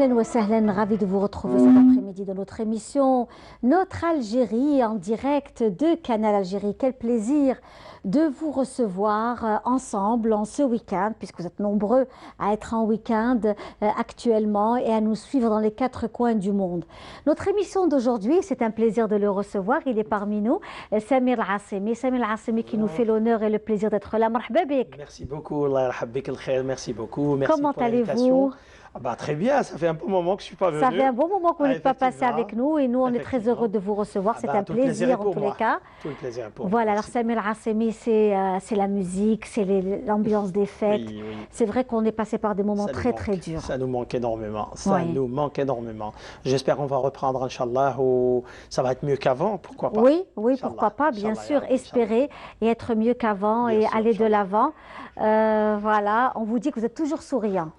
Ahlan wa sahlan, ravi de vous retrouver cet après-midi dans notre émission Notre Algérie en direct de Canal Algérie. Quel plaisir de vous recevoir ensemble en ce week-end, puisque vous êtes nombreux à être en week-end actuellement et à nous suivre dans les quatre coins du monde. Notre émission d'aujourd'hui, c'est un plaisir de le recevoir. Il est parmi nous, Samir Al-Assemi. Samir Al-Assemi qui nous fait l'honneur et le plaisir d'être là. Marhaba bik. Merci beaucoup, Allah yarhabbik al-khair, merci beaucoup. Merci Comment pour l'invitation. allez-vous? Ah bah, très bien, ça fait un bon moment que je ne suis pas venu. Ça fait un bon moment que vous Ah, n'êtes pas passé avec nous et nous, on est très heureux de vous recevoir. C'est un tout le plaisir est plaisir en pour tous moi. les cas. Tout le plaisir est pour Voilà, moi. alors Samir Al-Assemi, c'est la musique, c'est l'ambiance des fêtes. Oui, oui. C'est vrai qu'on est passé par des moments Ça nous très manque. très durs. Ça nous manque énormément. Ça Oui. nous manque énormément. J'espère qu'on va reprendre, Inch'Allah, où ça va être mieux qu'avant, pourquoi pas. Oui, oui, Inch'Allah. pourquoi pas, bien Inch'Allah, sûr, ya Rabbi, espérer et être mieux qu'avant Bien et sûr, aller de Inch'Allah. l'avant. Voilà, on vous dit que vous êtes toujours souriant.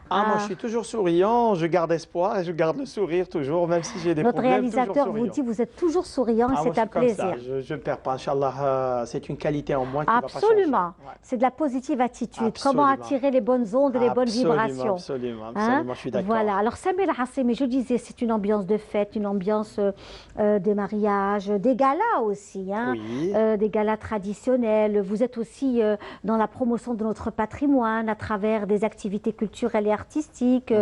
Ah, moi, je suis toujours souriant, je garde espoir et je garde le sourire toujours, même si j'ai des Notre problèmes, réalisateur toujours vous souriant. dit que vous êtes toujours souriant et Ah, moi, c'est je un suis comme ça, plaisir. je ne perds pas, Inch'Allah, c'est une qualité en moi qui ne va pas changer. Absolument, Ouais. c'est de la positive attitude. Comment Absolument. attirer les bonnes ondes et les bonnes Absolument, vibrations. absolument, Hein? absolument, je suis d'accord. Voilà, alors Samir Al-Assemi, je disais, c'est une ambiance de fête, une ambiance des mariages, des galas aussi, hein, Oui. des galas traditionnels. Vous êtes aussi dans la promotion de notre patrimoine à travers des activités culturelles et artistiques.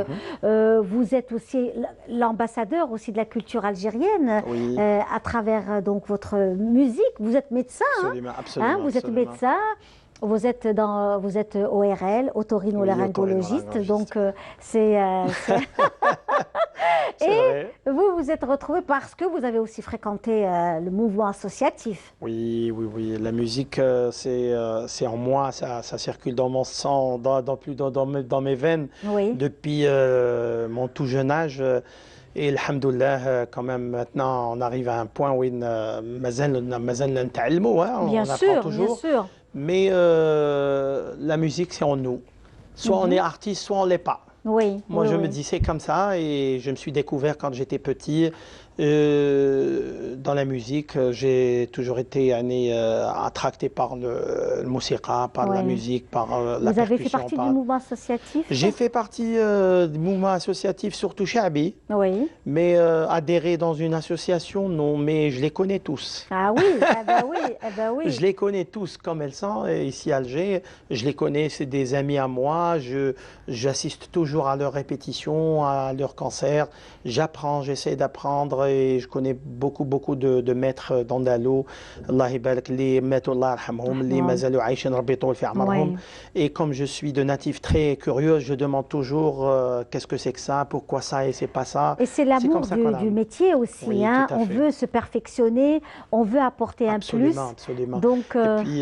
Vous êtes aussi l'ambassadeur aussi de la culture algérienne Oui. à travers donc votre musique. Vous êtes médecin, hein? Absolument, absolument. Vous êtes absolument. médecin, vous êtes ORL, otorhinolaryngologiste, otorhinolaryngologiste. donc c'est C'est et vrai. vous vous êtes retrouvé parce que vous avez aussi fréquenté le mouvement associatif. Oui, oui, oui. La musique, c'est en moi, ça circule dans mon sang, dans mes veines Oui. depuis mon tout jeune âge. Et alhamdoulilah, quand même, maintenant, on arrive à un point où on Bien apprend sûr, bien toujours. sûr. Mais la musique, c'est en nous. Soit on est artiste, soit on ne l'est pas. Oui. Moi, oui, je oui. me dis c'est comme ça et je me suis découvert quand j'étais petit dans la musique. J'ai toujours été attracté par le musiqa, par la Oui. musique, par la Vous avez fait percussion. partie du mouvement associatif? J'ai fait partie du mouvement associatif, surtout Chabi, Oui. mais adhérer dans une association, non, mais je les connais tous. Ah oui, eh ben oui, eh ben oui. Je les connais tous comme elles sont ici à Alger. Je les connais, c'est des amis à moi. J'assiste toujours à leurs répétitions, à leurs concerts. J'apprends, j'essaie d'apprendre et je connais beaucoup de maîtres d'Andalou. Allah yabarak li matu Allah yarhamhum, li mazalou aïchin rabbi toul fi amarhum. Oui. Et comme je suis de natif très curieux, je demande toujours qu'est-ce que c'est que ça, pourquoi ça et c'est pas ça. Et c'est l'amour comme ça qu'on a- du métier aussi. Oui, Hein. tout à On fait. veut se perfectionner, on veut apporter un plus. Absolument, absolument. Donc, Et puis,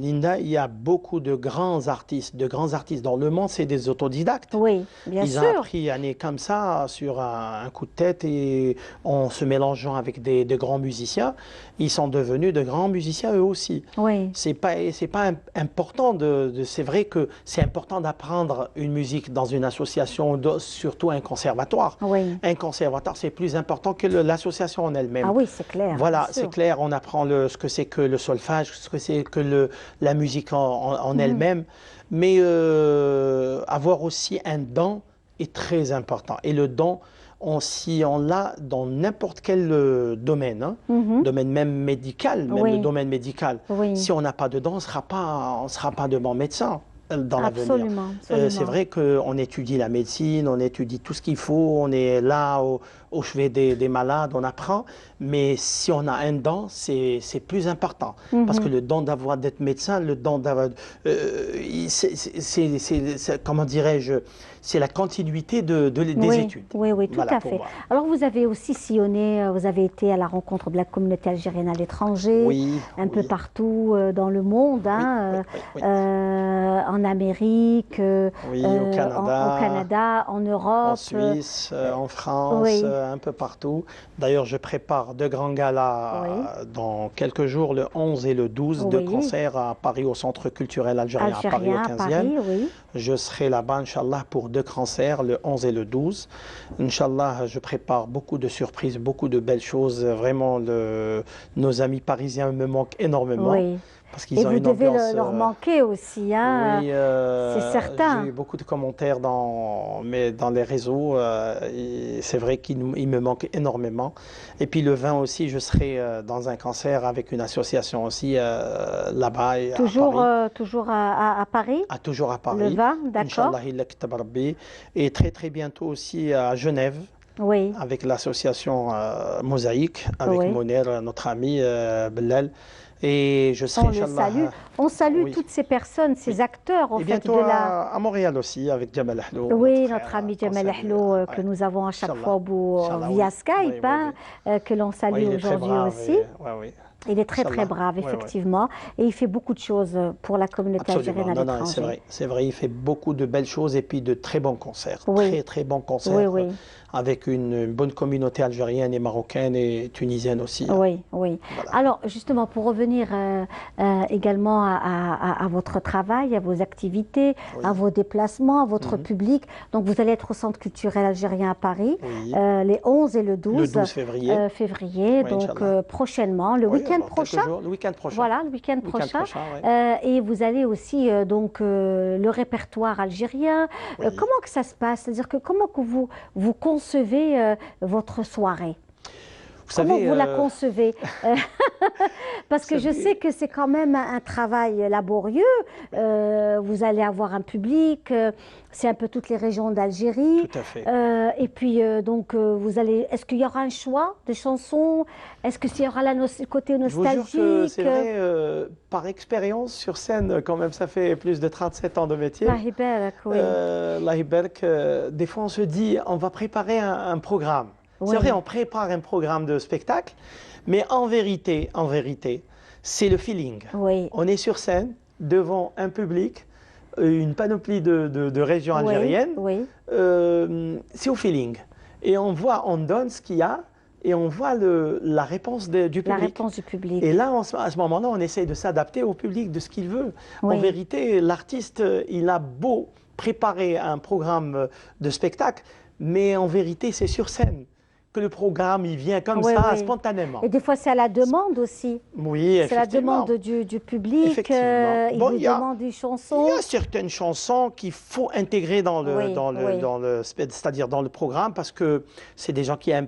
Linda, il y a beaucoup de grands artistes dans le monde, c'est des autodidactes. oui, bien Ils ont sûr. appris à naître comme ça, sur un coup de tête, et en se mélangeant avec de grands musiciens, ils sont devenus de grands musiciens eux aussi. Oui. C'est pas important c'est vrai que c'est important d'apprendre une musique dans une association, surtout un conservatoire. Oui. Un conservatoire, c'est plus important que l'association en elle-même. Ah oui, c'est clair. Voilà, bien sûr. c'est clair, on apprend ce que c'est que le solfège, ce que c'est que la musique en elle-même, mais avoir aussi un don est très important. Et le don, si on l'a dans n'importe quel domaine, hein, domaine même médical, même Oui. le domaine médical, Oui. si on n'a pas de don, on ne sera pas de bon médecin dans l'avenir. Absolument, absolument. C'est vrai qu'on étudie la médecine, on étudie tout ce qu'il faut, on est là au chevet des malades, on apprend, mais si on a un don, c'est plus important. Parce que le don d'être médecin, le don d'avoir... comment dirais-je, c'est la continuité des Oui, études. oui, oui, tout Voilà, à pour fait. moi. Alors, vous avez aussi sillonné, vous avez été à la rencontre de la communauté algérienne à l'étranger, Oui, un peu oui. partout dans le monde, hein, oui. en Amérique, Oui, au Canada, au Canada, en Europe. en Suisse, en France, oui. un peu partout. D'ailleurs, je prépare deux grands galas dans quelques jours, le 11 et le 12, deux Oui. concerts à Paris, au Centre culturel algérien, à Paris, Algérien, au à 15e. Paris, oui. Je serai là-bas, Inch'Allah, pour deux concerts, le 11 et le 12. Inch'Allah, je prépare beaucoup de surprises, beaucoup de belles choses. Vraiment, nos amis parisiens me manquent énormément. Oui. parce Et qu'ils ont vous une devez ambiance. leur manquer aussi, hein, Oui, c'est certain. j'ai eu beaucoup de commentaires dans les réseaux. Et c'est vrai il me manque énormément. Et puis le vin aussi, je serai dans un concert avec une association aussi là-bas et à Toujours, Paris. toujours à Paris, Toujours à le Paris. vin, d'accord? Inch'Allah, il kitab Rabbi. Et très très bientôt aussi à Genève Oui, avec l'association Mosaïque, avec oui. Moner, notre ami Bellal. Et je serai, On le salue. Inch'Allah, On salue oui, toutes ces personnes, oui. ces acteurs, en Et fait, bientôt de la... à Montréal aussi, avec Jamal Ahlou, notre Oui, frère, notre ami qu'on Jamal salue. Ahlo, que Ouais. nous avons à chaque Inch'Allah. fois Inch'Allah, via oui. Oui, Skype, oui, hein, oui. que l'on Ouais, salue il est très aujourd'hui brave. aussi. Ouais, oui. Il est très très Inch'Allah. brave, Ouais, ouais. effectivement, et il fait beaucoup de choses pour la communauté algérienne Absolument. à Non, non, c'est l'étranger. vrai. C'est vrai, il fait beaucoup de belles choses et puis de très bons concerts. Oui, Très, très bons oui, concerts oui, avec une bonne communauté algérienne et marocaine et tunisienne aussi. Hein. oui, oui. Voilà. Alors, justement, pour revenir également à votre travail, à vos activités, à Oui. vos déplacements, à votre Mhm. public. Donc, vous allez être au Centre culturel algérien à Paris Oui. les 11 et le Le 12 12 février. février, Oui, donc Inch'Allah. prochainement, le Oui, week-end dans quelques prochain. jours, le week-end prochain. Voilà, le week-end Le week-end prochain. prochain, oui. Et vous allez aussi, le répertoire algérien. Oui. Comment que ça se passe? C'est-à-dire que comment que vous concevez votre soirée? Vous Comment savez, vous la concevez? Euh, Parce vous que je sais savez, que c'est quand même un travail laborieux. oui, Vous allez avoir un public, c'est un peu toutes les régions d'Algérie. tout à fait. Et puis, vous allez. Est-ce qu'il y aura un choix de chansons? Est-ce qu'il y aura le côté Je vous jure que c'est nostalgique? vrai, par expérience sur scène, quand même, ça fait plus de 37 ans de métier. Allah يبارك, oui. Allah يبارك, des fois, on se dit, on va préparer un programme. C'est vrai, Oui, on prépare un programme de spectacle, mais en vérité, c'est le feeling. oui, On est sur scène, devant un public, une panoplie de régions oui, algériennes, oui. c'est au feeling. Et on voit, on donne ce qu'il y a, et on voit la réponse du La public. réponse du public. Et là, à ce moment-là, on essaye de s'adapter au public, de ce qu'il veut. En Oui, vérité, l'artiste, il a beau préparer un programme de spectacle, mais en vérité, c'est sur scène que le programme, il vient comme oui, ça, oui. spontanément. Et des fois, c'est à la demande aussi. Oui, C'est la effectivement. demande du public. Effectivement. Il Bon, vous demande une il chanson. y a certaines chansons qu'il faut intégrer Oui, oui. c'est-à-dire dans le programme, parce que c'est des gens qui aiment,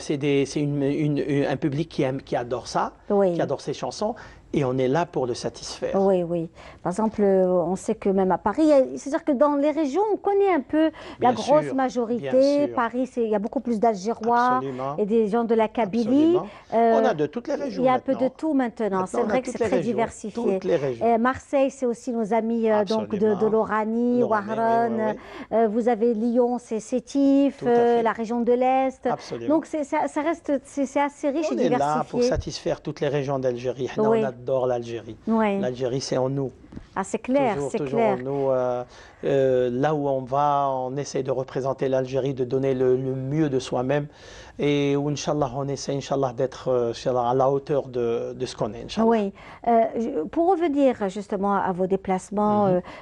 un public qui aime, qui adore ça, Oui. qui adore ces chansons, et on est là pour le satisfaire. Oui, oui. Par exemple, on sait que même à Paris, c'est-à-dire que dans les régions, on connaît un peu la Bien grosse sûr, majorité. bien sûr. Paris, il y a beaucoup plus d'Algérois Absolument, et des gens de la Kabylie. absolument. On a de toutes les Il régions y a un peu de maintenant. tout maintenant. C'est Maintenant, on a vrai que toutes c'est les très régions, diversifié. toutes les régions. Marseille, c'est aussi nos amis donc de Absolument. l'Oranie, Lorraine, Ouaron. oui, oui, oui. Vous avez Lyon, c'est Sétif, Tout à fait. la région de l'Est. Absolument. Donc ça reste, c'est assez riche et On est là pour diversifié. satisfaire toutes les régions d'Algérie. Nous, Oui. on adore l'Algérie. Oui. L'Algérie, c'est en nous. Ah, c'est clair, c'est Toujours clair. en nous. Là où on va, on essaie de représenter l'Algérie, de donner le mieux de soi-même. Et Inch'Allah, on essaie, Inch'Allah, d'être Inch'Allah, à la hauteur de ce qu'on est, Inch'Allah. Oui. Pour revenir justement à vos déplacements,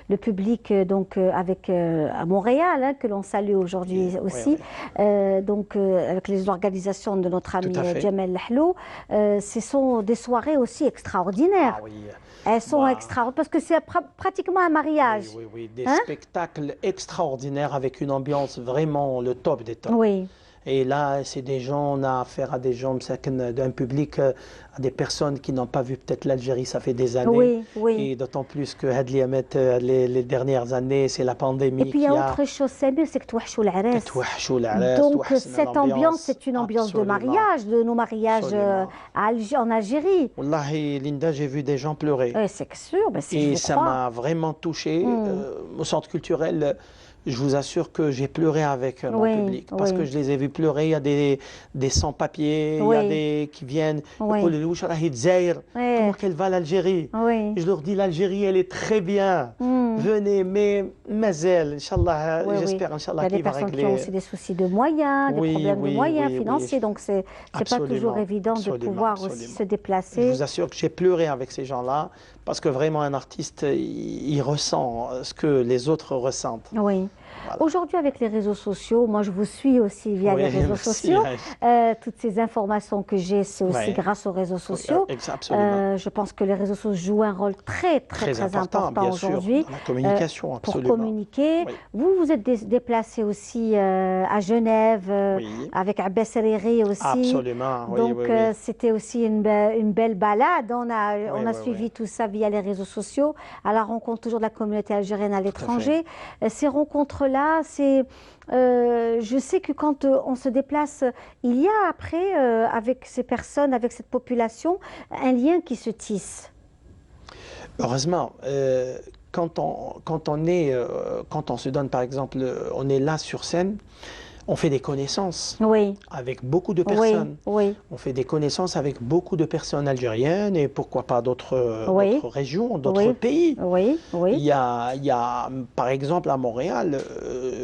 le public à Montréal, hein, que l'on salue aujourd'hui Oui, aussi, avec les organisations de notre ami Tout à fait. Jamal Lahlou, ce sont des soirées aussi extraordinaires. Ah oui. Elles sont Bah, extraordinaires parce que c'est pratiquement un mariage. Oui, oui, oui. Des Hein? spectacles extraordinaires avec une ambiance vraiment le top des tops. Oui, Et là, c'est des gens, on a affaire à des gens, d'un public, à des personnes qui n'ont pas vu peut-être l'Algérie, ça fait des années. oui, oui. Et d'autant plus que les dernières années, c'est la pandémie Et puis il y qui a a autre chose, Samir, c'est que توحشوا العراس. توحشوا العراس، Donc توحشنا cette ambiance, c'est une ambiance de Absolument. mariage, de nos mariages Absolument. en Algérie. Wallahi, Linda, j'ai vu des gens pleurer. C'est sûr, ben, si je Et vous ça crois. m'a vraiment touché. Au centre culturel, je vous assure que j'ai pleuré avec mon Oui, public. Parce oui. que je les ai vus pleurer. Il y a des sans-papiers, il y a Oui. des qui viennent. Oui. يقولوا لي واش راهي دزاير؟ Oui. Comment qu'elle va l'Algérie? Oui. Je leur dis l'Algérie, elle est très bien. Mm. Venez, mais Mazel, Inch'Allah, Oui, oui. j'espère, Il y Inch'Allah, a des qu'il va personnes qui ont régler. aussi des soucis de moyens, des Oui, problèmes de oui, moyens oui, financiers, oui. donc c'est pas Absolument, toujours évident de absolument, pouvoir aussi absolument. se Je déplacer. vous assure que j'ai pleuré avec ces gens-là parce que vraiment un artiste, il ressent ce que les autres ressentent. Oui. Voilà. Aujourd'hui, avec les réseaux sociaux, moi je vous suis aussi via Oui, les réseaux merci, sociaux. Haj. Toutes ces informations que j'ai, c'est aussi Ouais. grâce aux réseaux Oui, sociaux. absolument. Je pense que les réseaux sociaux jouent un rôle très, très, Très très important, important bien sûr, aujourd'hui dans la euh, communication, pour absolument. communiquer. Oui, Vous vous êtes déplacé aussi à Genève oui, avec Abbas Seriri aussi. absolument. Oui, oui, Donc, oui. c'était aussi une belle balade. Oui, On a oui, oui. suivi tout ça via les réseaux sociaux, à la rencontre toujours de la communauté algérienne à Tout à fait. l'étranger. Ces rencontres-là, je sais que quand on se déplace, il y a après, avec ces personnes, avec cette population, un lien qui se tisse. Heureusement, quand on se donne, par exemple, on est là sur scène, on fait des connaissances Oui, avec beaucoup de oui, personnes. oui, On fait des connaissances avec beaucoup de personnes algériennes et pourquoi pas oui, d'autres régions, d'autres oui, pays. oui, oui. Il y a, par exemple, à Montréal,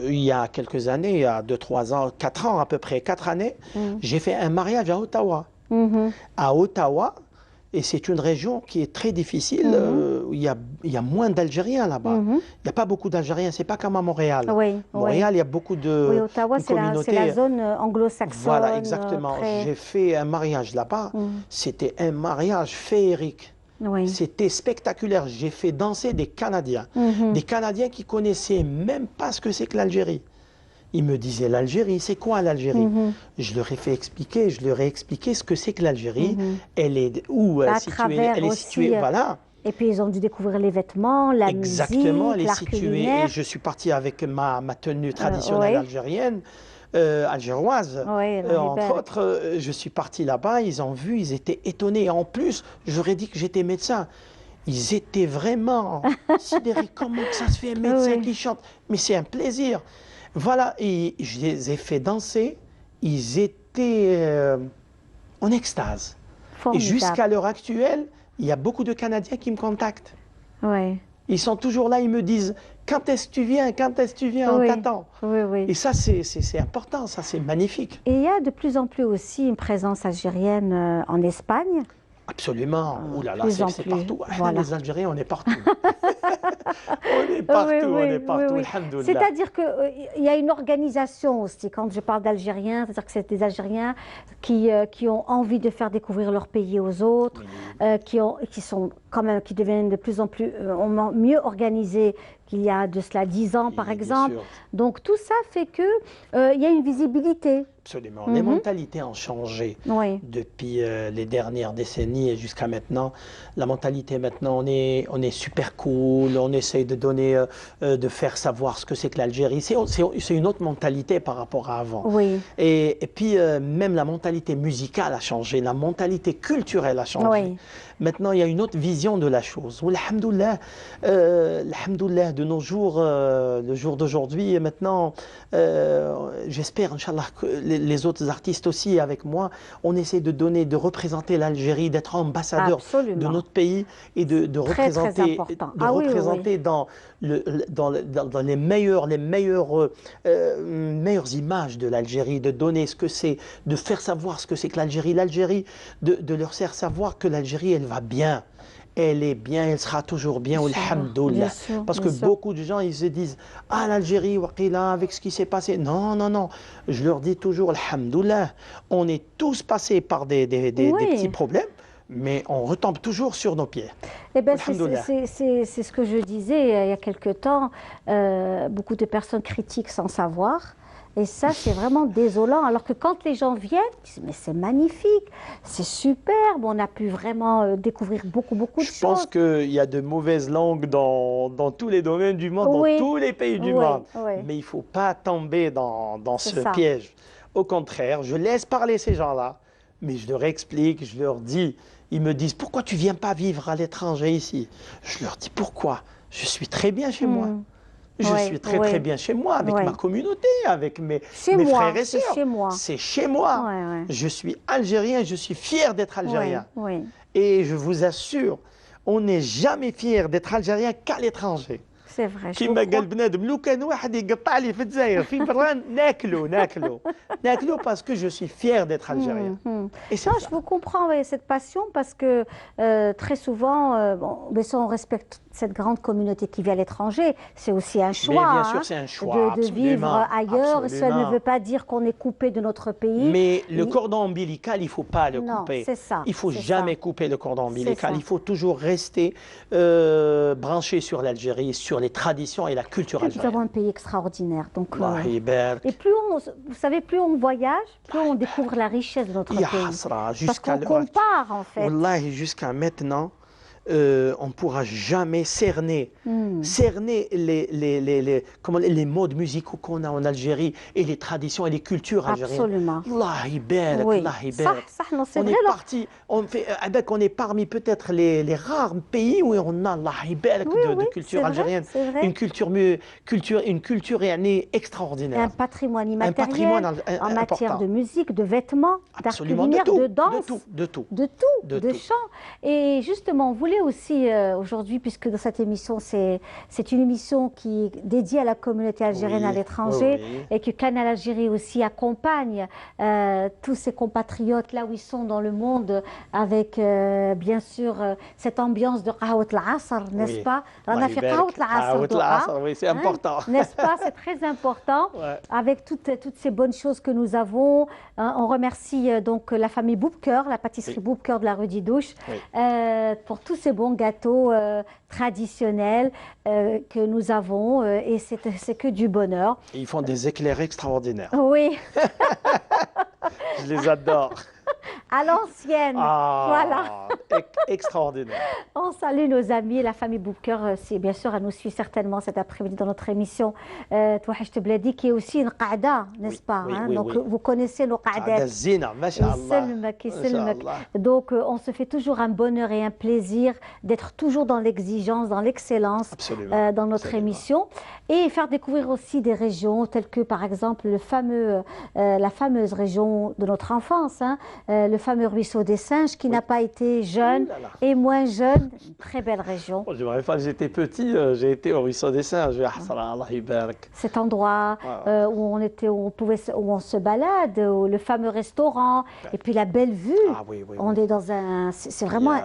il y a quelques années, il y a 2, 3 ans, 4 ans à peu près, 4 années, Mm. j'ai fait un mariage à Ottawa. Mhm, À Ottawa, et c'est une région qui est très difficile, mhm, il y a moins d'Algériens là-bas. mhm. Il n'y a pas beaucoup d'Algériens, c'est pas comme à Montréal. Oui, oui. Montréal, il y a beaucoup Oui, de Ottawa, une c'est la communauté. zone Voilà, anglo-saxonne, exactement. très... J'ai fait un mariage là-bas. Mm. C'était un mariage féerique. Oui. C'était spectaculaire. J'ai fait danser des Canadiens. Mhm. Des Canadiens qui connaissaient même pas ce que c'est que l'Algérie. Ils me disaient, l'Algérie, c'est quoi l'Algérie? Mhm. Je leur ai fait expliquer, je leur ai expliqué ce que c'est que l'Algérie. Mhm. Elle est où À située? travers Elle est aussi, située, voilà. et puis ils ont dû découvrir les vêtements, la Exactement, elle musique, est l'art située. Et culinaire. je suis parti avec ma tenue traditionnelle Oui, algérienne, algéroise. oui, la Entre Hébert. autres, je suis parti là-bas, ils ont vu, ils étaient étonnés. En plus, j'aurais dit que j'étais médecin. Ils étaient vraiment sidérés. Comment que ça se fait un médecin Oui, qui chante? Mais c'est un plaisir. Voilà, et je les ai fait danser. Ils étaient en extase. Et formidable. jusqu'à l'heure actuelle, il y a beaucoup de Canadiens qui me contactent. Oui, Ils sont toujours là, ils me disent, quand est-ce que tu viens? Quand est-ce que tu viens? On oui, t'attend. oui, oui. Et ça, c'est important, ça, c'est magnifique. Et il y a de plus en plus aussi une présence algérienne en Espagne. Absolument. Ouh là là, Plus en c'est plus. partout. Ah, Voilà. les Algériens, on est partout. On est Oui, partout, on oui, est oui, partout, oui. alhamdoulilah. C'est-à-dire qu'il y a une organisation aussi. Quand je parle d'Algériens, c'est-à-dire que c'est des Algériens qui ont envie de faire découvrir leur pays aux autres, Oui, qui sont quand même, qui deviennent de plus en plus mieux organisés qu'il y a de cela 10 ans, par oui, bien exemple. sûr. Donc tout ça fait que il y a une visibilité. Absolument. Les mentalités ont changé Oui, depuis les dernières décennies et jusqu'à maintenant. La mentalité maintenant, on est super cool, on essaye de donner, de faire savoir ce que c'est que l'Algérie. C'est une autre mentalité par rapport à avant. oui, Et puis même la mentalité musicale a changé, la mentalité culturelle a changé. oui. Maintenant, il y a une autre vision de la chose. Alhamdoulilah, alhamdoulilah, de nos jours, le jour d'aujourd'hui, et maintenant, j'espère, Inch'Allah, que les autres artistes aussi avec moi, on essaie de donner, de représenter l'Algérie, d'être ambassadeur de Absolument. notre pays et de Très, très représenter, important. Ah oui, oui, oui. représenter dans les meilleures images de l'Algérie, de donner ce que c'est, de faire savoir ce que c'est que l'Algérie, de leur faire savoir que l'Algérie, elle va bien. Elle est bien, elle sera toujours bien, alhamdoulilah. Parce que bien sûr. beaucoup de gens, ils se disent, ah l'Algérie, waqila, avec ce qui s'est passé. Non, non, non. Je leur dis toujours, alhamdoulilah, on est tous passés par des Oui. petits problèmes, mais on retombe toujours sur nos pieds. Eh ben, Alhamdoulilah. c'est ce que je disais il y a quelque temps. Beaucoup de personnes critiquent sans savoir. Et ça, c'est vraiment désolant. Alors que quand les gens viennent, ils disent, mais c'est magnifique, c'est superbe, on a pu vraiment découvrir beaucoup, beaucoup de Je pense choses. qu'il y a de mauvaises langues dans tous les domaines du monde, Oui, dans tous les pays du oui, monde. oui. Mais il ne faut pas tomber dans C'est ce ça. piège. Au contraire, je laisse parler ces gens-là, mais je leur explique, je leur dis, ils me disent, pourquoi tu ne viens pas vivre à l'étranger ici? Je leur dis, pourquoi? Je suis très bien chez moi. Je Oui, suis très oui. très bien chez moi, avec Oui. ma communauté, avec mes Chez moi, frères et c'est sœurs. chez moi. C'est chez moi. Ouais, ouais. Je suis algérien, je suis fier d'être algérien. Oui, oui. Et je vous assure, on n'est jamais fier d'être algérien qu'à l'étranger. C'est vrai. كيما قال بنادم لو كان واحد يقطع لي في الجزائر في بران ناكلو parce que je suis fier d'être algérien. Et ça, je vous comprends, oui, cette passion, parce que très souvent, bon, mais ça, on respecte cette grande communauté qui vit à l'étranger. C'est aussi un choix, bien sûr, c'est un choix, de vivre ailleurs. absolument. Ça ne veut pas dire qu'on est coupé de notre pays. Mais le cordon ombilical, il ne faut pas le couper. C'est ça. Il ne faut jamais couper le cordon ombilical. Il faut toujours rester branché sur l'Algérie, sur les traditions et la culture algérienne. Nous avons un pays extraordinaire. Donc, et plus vous savez, plus on voyage, plus on découvre la richesse de notre pays. Parce qu'on compare, en fait. Wallahi, jusqu'à maintenant, on ne pourra jamais cerner les modes musicaux qu'on a en Algérie et les traditions et les cultures algériennes. Absolument. Allah يبارك, oui. Allah يبارك. On est parmi peut-être les rares pays où on a Allah يبارك de culture algérienne. Une culture extraordinaire. Un patrimoine immatériel en matière de musique, de vêtements, d'art culinaire, de danse, de chant. Et justement, on voulait aussi aujourd'hui, puisque dans cette émission, c'est une émission qui est dédiée à la communauté algérienne à l'étranger et que Canal Algérie aussi accompagne tous ses compatriotes là où ils sont dans le monde avec bien sûr cette ambiance de Qahwat al-Asr, n'est-ce pas? Oui, c'est important. N'est-ce pas? C'est très important avec toutes ces bonnes choses que nous avons. On remercie donc la famille Boubkeur, la pâtisserie Boubkeur de la rue Didouche pour tous ces bons gâteaux traditionnels que nous avons et c'est que du bonheur. Et ils font des éclairs extraordinaires. Oui. Je les adore. À l'ancienne, voilà. Extraordinaire. On salue nos amis, la famille Boubkeur, bien sûr, elle nous suit certainement cet après-midi dans notre émission Touhacht Bladi, qui est aussi une qa'da, n'est-ce pas? Donc vous connaissez nos qa'dat. Donc on se fait toujours un bonheur et un plaisir d'être toujours dans l'exigence, dans l'excellence dans notre émission et faire découvrir aussi des régions telles que par exemple la fameuse région de notre enfance, le fameux ruisseau des Singes qui n'a pas été jeune et moins jeune, une très belle région. Je me rappelle, j'étais petit, j'ai été au ruisseau des Singes. Cet endroit où on se balade, où le fameux restaurant et puis la belle vue. On est dans c'est vraiment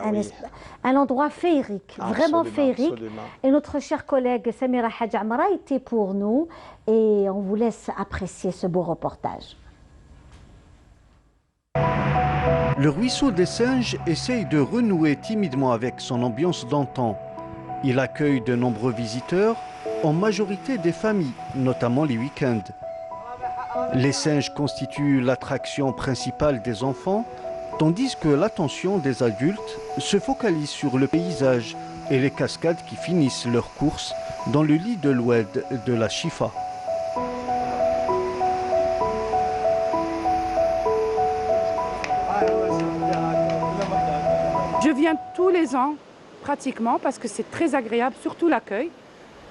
un endroit féerique, vraiment féerique. Absolument. Et notre cher collègue Samira Hadj Amra était pour nous et on vous laisse apprécier ce beau reportage. Le ruisseau des Singes essaye de renouer timidement avec son ambiance d'antan. Il accueille de nombreux visiteurs, en majorité des familles, notamment les week-ends. Les singes constituent l'attraction principale des enfants, tandis que l'attention des adultes se focalise sur le paysage et les cascades qui finissent leur course dans le lit de l'oued de la Chifa. Je viens tous les ans, pratiquement, parce que c'est très agréable, surtout l'accueil.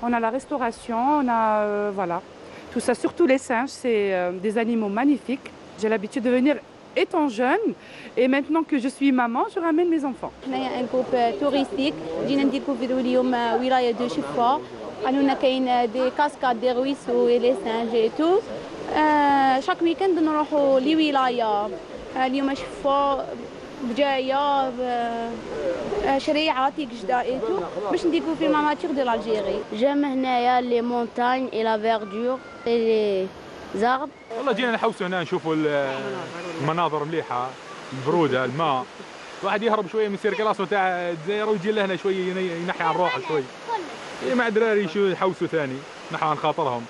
On a la restauration, on a voilà, tout ça, surtout les singes, c'est des animaux magnifiques. J'ai l'habitude de venir étant jeune et maintenant que je suis maman, je ramène mes enfants. On est un groupe touristique, جينا نديكوفرو اليوم ولاية دو شفا. قالوا كاين des cascades, des ruisseaux et les singes et tout. Chaque week-end نروحوا لولاية. اليوم شفا بجايه شريعه تيجدا ايتو باش نديكو في لا ناتور دو الجيري. جام هنايا لي مونتاج اي لا فيردور اي لي زارب. والله جينا نحوسوا هنا نشوفوا المناظر مليحه، البروده، الماء، الواحد يهرب شويه من سيركلاصو تاع الجزائر ويجي لهنا شويه ينحي عن روحه شوي. مع دراري شو يحوسوا ثاني نحي عن خاطرهم.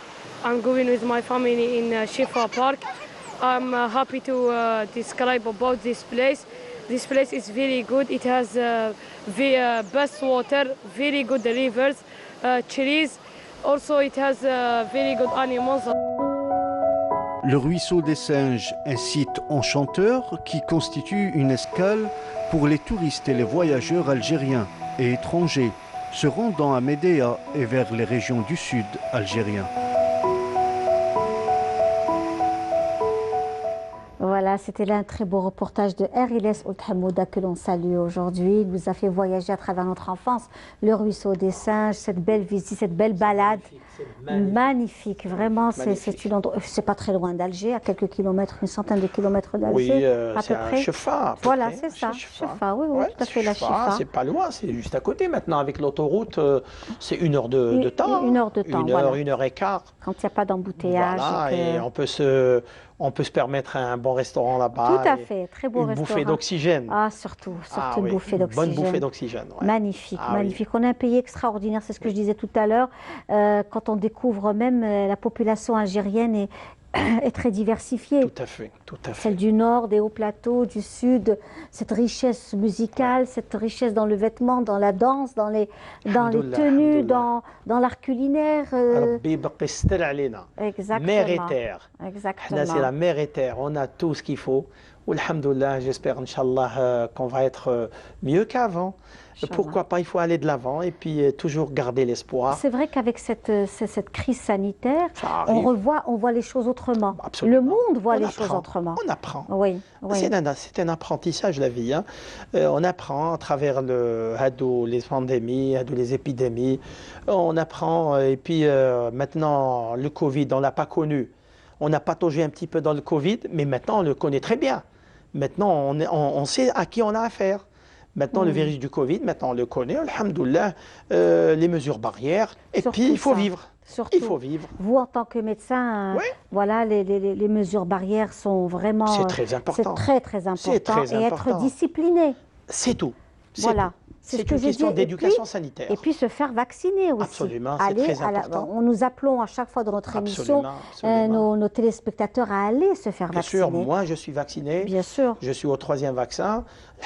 I'm going with my family in Shifa Park. I'm happy to describe about this place. This place is very good. It has the best water, very good rivers, trees. Also, it has very good animals. Le ruisseau des Singes, un site enchanteur qui constitue une escale pour les touristes et les voyageurs algériens et étrangers se rendant à Médéa et vers les régions du sud algérien. Voilà, Voilà, c'était là un très beau reportage de Eriles Ould Hamouda que l'on salue aujourd'hui. Il nous a fait voyager à travers notre enfance, le ruisseau des singes, cette belle visite, cette belle balade. Magnifique, vraiment, c'est pas très loin d'Alger, à quelques kilomètres, une centaine de kilomètres d'Alger, à peu près. Chifa, voilà, c'est ça, Chifa, oui, ouais, tout à fait, la Chifa. C'est pas loin, c'est juste à côté. Maintenant, avec l'autoroute, c'est 1 heure de temps. 1 heure de temps, voilà. 1 heure et quart. Quand il n'y a pas d'embouteillage. Voilà, et on peut se permettre un bon restaurant là-bas. Tout à fait, très beau restaurant. Une bouffée d'oxygène. Ah, surtout une bouffée d'oxygène. Bonne bouffée d'oxygène. Ouais. Magnifique, magnifique. On a un pays extraordinaire, c'est ce que je disais tout à l'heure. Quand on découvre même la population algérienne est très diversifiée. Tout à fait, tout à fait. Celle du nord, des hauts plateaux, du sud, cette richesse musicale, cette richesse dans le vêtement, dans la danse, dans les tenues, dans l'art culinaire. Exactement. Mer et terre. Exactement. C'est la mer et terre. On a tout ce qu'il faut. Alhamdoulilah, j'espère, Inch'Allah, qu'on va être mieux qu'avant. Pourquoi pas, il faut aller de l'avant et puis toujours garder l'espoir. C'est vrai qu'avec cette crise sanitaire, on voit les choses autrement. Absolument. Le monde voit les choses autrement. On apprend. Oui. C'est un apprentissage, la vie. Hein. On apprend à travers les pandémies, les épidémies. On apprend. Et puis maintenant, le Covid, on ne l'a pas connu. On a pataugé un petit peu dans le Covid, mais maintenant, on le connaît très bien. Maintenant, on sait à qui on a affaire. Maintenant, le virus du Covid, maintenant on le connaît, alhamdoulilah, les mesures barrières, et surtout puis il faut vivre. Surtout, il faut vivre. Vous, en tant que médecin, voilà, les mesures barrières sont vraiment... C'est très important. C'est très important. Et être discipliné. C'est tout. Voilà. C'est une question d'éducation sanitaire. Et puis se faire vacciner aussi. Absolument, c'est très important. Nous appelons à chaque fois dans notre émission nos téléspectateurs à aller se faire vacciner. Bien sûr, moi je suis vacciné. Bien sûr. Je suis au 3e vaccin.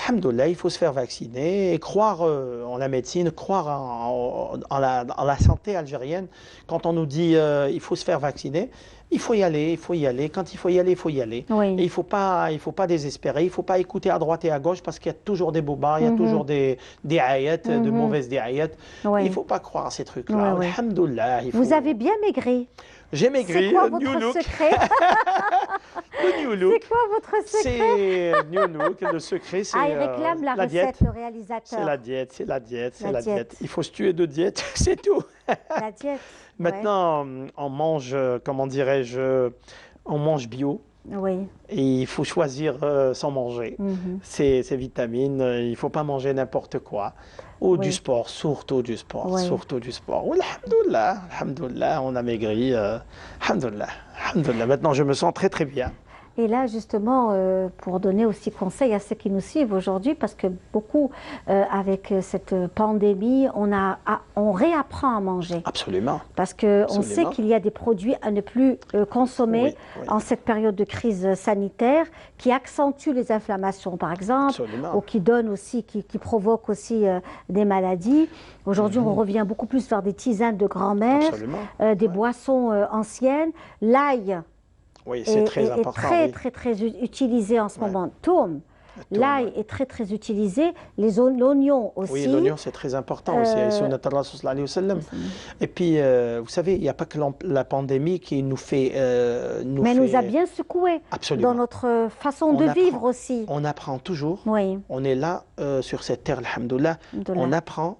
Alhamdoulilah, il faut se faire vacciner et croire en la médecine, croire en la santé algérienne. Quand on nous dit il faut se faire vacciner, il faut y aller, il faut y aller. Quand il faut y aller, il faut y aller. Oui. Et il faut pas désespérer, il ne faut pas écouter à droite et à gauche parce qu'il y a toujours des bobards, il y a toujours des ayats, de mauvaises ayats. Oui. Il ne faut pas croire à ces trucs-là. Alhamdoulilah. Vous avez bien maigri. J'ai maigri. C'est quoi votre secret? Le new look. C'est quoi votre secret? C'est new look. Le secret, c'est il réclame la recette, diète. Le réalisateur. C'est la diète. Il faut se tuer de diète, c'est tout. La diète. Maintenant, on mange, comment dirais-je, on mange bio. Oui. Et il faut choisir sans manger ces vitamines. Il ne faut pas manger n'importe quoi. Ou du sport, surtout du sport. Oui. Surtout du sport. Alhamdoulilah, on a maigri. Alhamdoulilah. Maintenant, je me sens très très bien. Et là, justement, pour donner aussi conseil à ceux qui nous suivent aujourd'hui, parce que beaucoup, avec cette pandémie, on réapprend à manger. Absolument. Parce qu'on sait qu'il y a des produits à ne plus consommer en cette période de crise sanitaire, qui accentuent les inflammations, par exemple, ou qui donnent aussi, qui provoquent aussi des maladies. Aujourd'hui, on revient beaucoup plus vers des tisanes de grand-mère, des boissons anciennes, l'ail. Oui, c'est très important. Très utilisé en ce moment. Tourne. L'ail est très utilisé. L'oignon aussi. Oui, l'oignon, c'est très important aussi. Et puis, vous savez, il n'y a pas que la pandémie qui nous fait... Mais nous a bien secoué. Absolument. Dans notre façon de vivre aussi. On apprend toujours. Oui. On est là, sur cette terre, alhamdoulilah. On apprend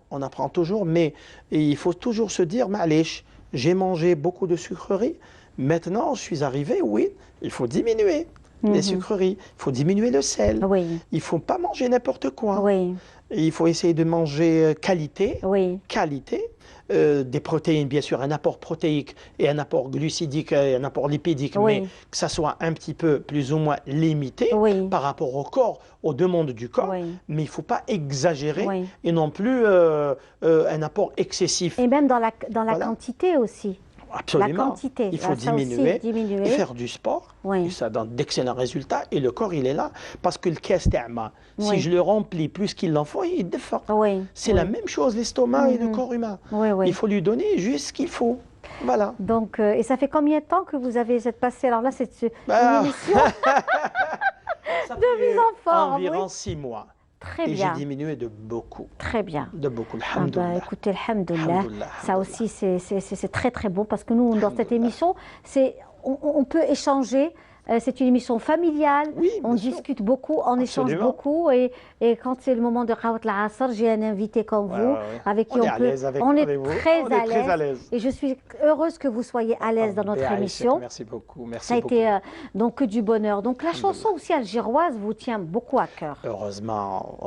toujours. Mais il faut toujours se dire, Ma'alesh, j'ai mangé beaucoup de sucreries. Maintenant, je suis arrivé, il faut diminuer les sucreries, il faut diminuer le sel, il ne faut pas manger n'importe quoi. Il faut essayer de manger qualité, des protéines, bien sûr, un apport protéique et un apport glucidique et un apport lipidique, mais que ça soit un petit peu plus ou moins limité par rapport au corps, aux demandes du corps, mais il ne faut pas exagérer et non plus un apport excessif. Et même dans la quantité aussi. Absolument. La quantité. Il faut diminuer et faire du sport. Et ça donne d'excellents résultats. Et le corps, il est là. Parce que le caisse t'aima, si je le remplis plus qu'il en faut, il déforme. C'est la même chose, l'estomac et le corps humain. Il faut lui donner juste ce qu'il faut. Voilà. Donc, et ça fait combien de temps que vous êtes passé? Alors là, c'est une émission de mise en forme. Environ 6 mois. Très bien. Et j'ai diminué de beaucoup. Très bien. De beaucoup, alhamdoulilah. Écoutez, alhamdoulilah. Ça aussi, c'est très bon parce que nous, dans cette émission, on peut échanger C'est une émission familiale. Oui, On bien sûr. discute beaucoup, on échange Absolument. beaucoup. Et quand c'est le moment de Khawat al-Asr, j'ai un invité comme Ouais, vous, ouais, ouais. avec qui On est on à peut. l'aise avec- On est avec vous. très On est à très à l'aise. l'aise. Et je suis heureuse que vous soyez à l'aise dans notre Aïcha, émission. Merci beaucoup. Merci Ça a beaucoup. été donc que du bonheur. Donc la chanson aussi algéroise vous tient beaucoup à cœur. Heureusement,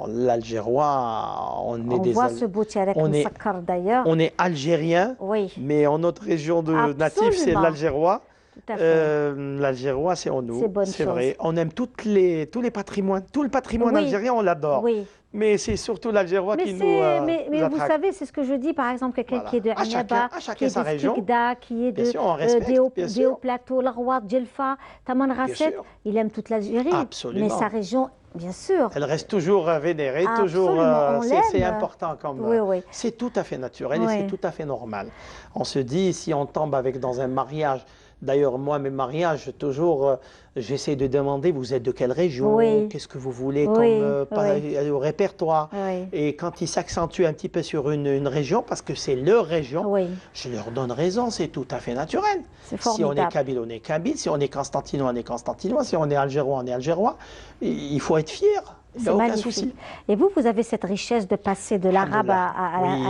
l'Algérois, on est On des voit Al- ce beau tiarek on est- Moussakar d'ailleurs. on est algériens, Oui, mais en notre région de native, c'est Absolument. l'Algérois. tout à fait. L'Algérois, c'est en nous. C'est bonne C'est chose. vrai. On aime tous les patrimoines. Tout le patrimoine Oui. algérien, on l'adore. Oui. Mais c'est surtout l'Algérois Mais, qui nous mais vous attraque. savez, c'est ce que je dis, par exemple, quelqu'un Voilà. qui est de À chacun- Annaba, à chacun qui est sa de région. Skikda, qui est Bien de sûr, on respecte, des hauts bien sûr. plateaux, l'Arwad, Djelfa, Taman Rasset. sûr. Il aime toute l'Algérie. Absolument. Mais sa région, bien sûr. Elle reste toujours vénérée, Absolument, toujours. on C'est l'aime. important comme. Oui, oui. C'est tout à fait naturel et Oui. c'est tout à fait normal. On se dit, si on tombe dans un mariage, d'ailleurs, moi, mes mariages, toujours, j'essaie de demander, vous êtes de quelle région? Oui. Qu'est-ce que vous voulez Oui, comme au répertoire? Oui. Et quand ils s'accentuent un petit peu sur une région, parce que c'est leur région, Oui, je leur donne raison, c'est tout à fait naturel. c'est Si on est formidable. kabyle, on est kabyle. Si on est constantinois, on est constantinois. Si on est algérois, on est algérois. Il faut être fier. Il n'y C'est a aucun magnifique. souci. Et vous avez cette richesse de passer de l'arabe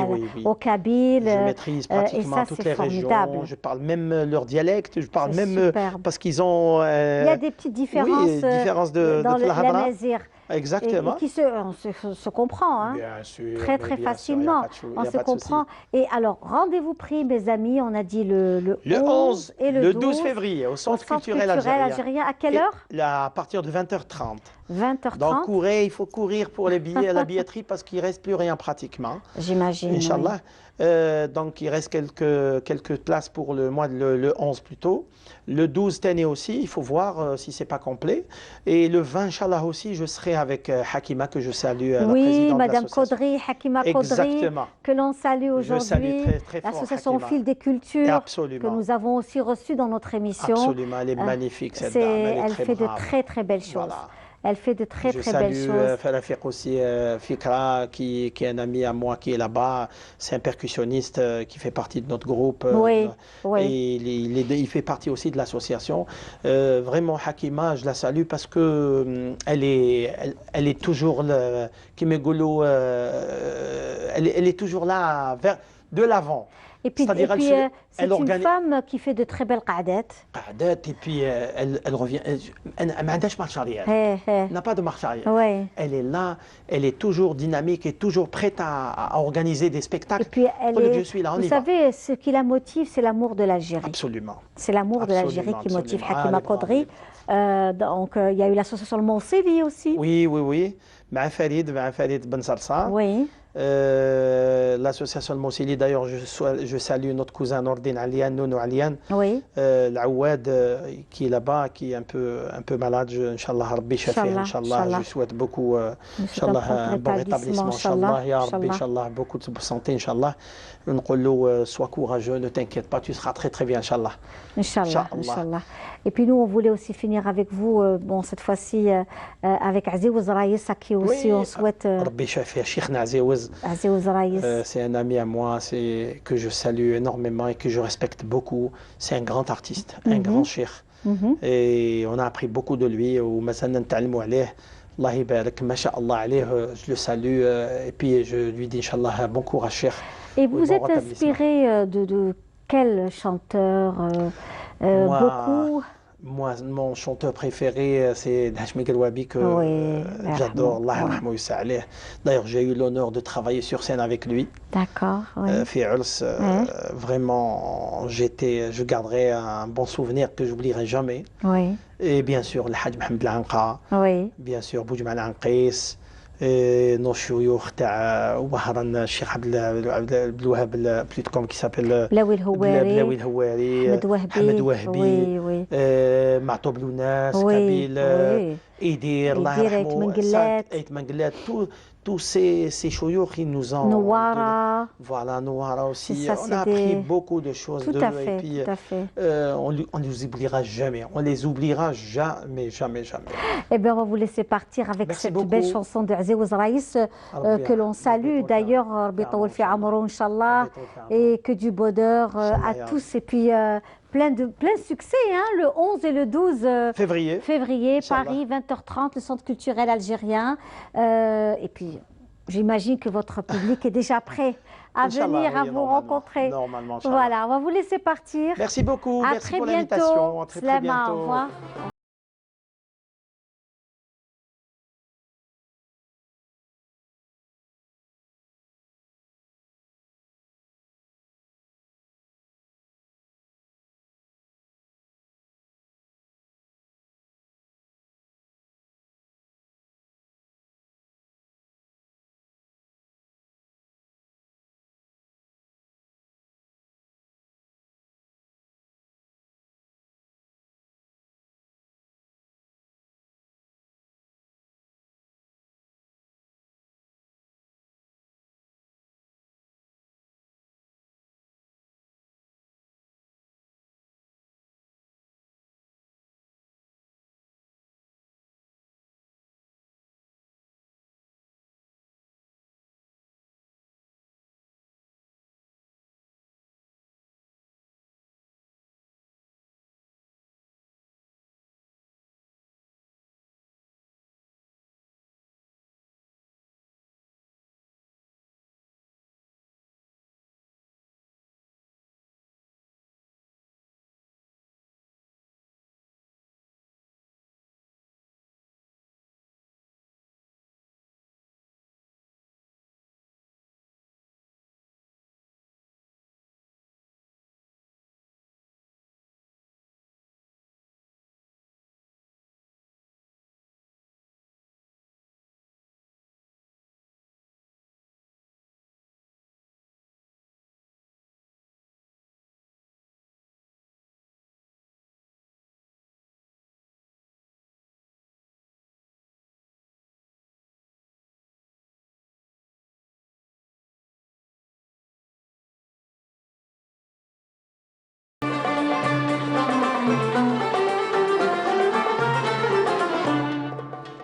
Oui. au kabyle. Je maîtrise et pratiquement ça, toutes c'est les formidable. régions. Je parle même leur dialecte. Je parle C'est même superbe. parce qu'ils ont. Il y a des petites différences, différences dans de la Hadra. mazir. Exactement. Et qui on se comprend, hein, Bien sûr. très mais bien sûr, facilement. il y a pas de chou- il On y a se pas de souci. comprend. Et alors, rendez-vous pris, mes amis, on a dit le Le 11 et le 12 12 février au au Centre culturel algérien. À quelle Et heure? là, à partir de 20h30. 20h30, Donc, courez, il faut courir pour les billets, la billetterie, parce qu'il ne reste plus rien pratiquement. j'imagine. Inch'Allah. Donc, il reste quelques places pour le mois le 11 plutôt. Le 12, Tani aussi, il faut voir si ce n'est pas complet. Et le 20, Inch'Allah aussi, je serai avec Hakima, que je salue, la Oui, présidente de Madame l'association. Kodri, Hakima Kodri, Exactement. que l'on salue Je salue aujourd'hui. très, très fort L'association Hakima. Fil des Cultures, Absolument. que nous avons aussi reçue dans notre émission. Absolument, elle est magnifique, cette C'est- dame. Elle est elle très fait de brave. très très belles choses. Voilà. Elle fait de très Je très belles salue choses. Falafiq aussi, Fikra, qui est un ami à moi qui est là-bas. C'est un percussionniste qui fait partie de notre groupe. Oui, oui. Et il fait partie aussi de l'association. Vraiment, Hakima, je la salue parce que elle est toujours, elle est toujours là, de l'avant. Et puis, C'est-à-dire, c'est elle une organise- femme qui fait de très belles qa'adat. قعدات, et puis elle revient. Elle ما عندهاش marche arrière. Hé, hé. Elle n'a pas de marche arrière. Oui. Elle est là, elle est toujours dynamique et toujours prête à organiser des spectacles. Et puis, elle Voilà, est. je suis là, on Vous y va. savez, ce qui la motive, c'est l'amour de l'Algérie. Absolument. C'est l'amour de l'Algérie qui Absolument, motive absolument. Hakima Ah, les bras, Kodri. les bras. Donc, il y a eu l'association Le Monseli aussi. Oui. مع فريد بن صرصار. Oui. L'association Monsili, d'ailleurs, je salue notre cousin Nordin Alian, Nounou Alian, Oui. l'Aouad qui est là-bas, qui est un peu malade. Inch'Allah, Rabbi Shafir, Inch'Allah, Inch'Allah. Je souhaite beaucoup, Nous souhaitons Inch'Allah, un bon rétablissement, Inch'Allah, Ya Rabbi, Inch'Allah, beaucoup de santé, Inch'Allah. Sois courageux, ne t'inquiète pas, tu seras très très bien, Inch'Allah. Inch'Allah, Inch'Allah. Inch'Allah. Et puis nous, on voulait aussi finir avec vous, bon, cette fois-ci, avec Aziz Raïs, à qui aussi on souhaite Rabbi Shafir, Cheikhna Aziz. Aziz Raïs. C'est un ami à moi, que je salue énormément et que je respecte beaucoup. C'est un grand artiste, un grand cheikh. Et on a appris beaucoup de lui. ومثلا نتعلموا عليه. الله يبارك ما شاء الله عليه. Je le salue et puis je lui dis Inch'Allah bon courage cheikh. Et vous bon êtes rétablissement. inspiré de quel chanteur Moi, beaucoup Moi, mon chanteur préféré, c'est Hachmi Galwabi, que Oui, j'adore. Allah Allah yarhamou wa yassa alayh. D'ailleurs, j'ai eu l'honneur de travailler sur scène avec lui. D'accord, oui. Fi Uls, vraiment, je garderai un bon souvenir que j'oublierai jamais. Oui, Et bien sûr, le Hajj Mohamed Lanqa, oui. bien sûr, Boujma Lanqis, nos chouyouk تاع وهران الشيخ عبد الوهاب بلوتكم qui s'appelle بلاوي الهواري بلاوي الهواري حمد وهبي حمد وهبي وي وي معطوب لوناس وي كابيل وي إيدير الله إيدير، يرحمه منقلات. Aït Manguellat, tous ces chouyouk qui nous ont Nouara. voilà Nouara aussi C'est ça, on c'est a appris des- beaucoup de choses Tout d'eux à et fait, puis tout à fait. on ne les oubliera jamais on les oubliera jamais. Eh bien, on va vous laisser partir avec Merci cette beaucoup. belle chanson de Aziz Raïs que l'on salue. D'ailleurs, Rabbi Tawal fi Amrou, Inch'Allah, et que du bonheur à Inch'Allah, ya tous. Et puis, plein de succès, hein, le 11 et le 12 février, Paris, 20h30, le Centre culturel algérien. Et puis, j'imagine que votre public est déjà prêt à venir, à vous rencontrer. Normalement, voilà, on va vous laisser partir. Merci beaucoup, à merci très pour bientôt. l'invitation. À très Slama, au revoir.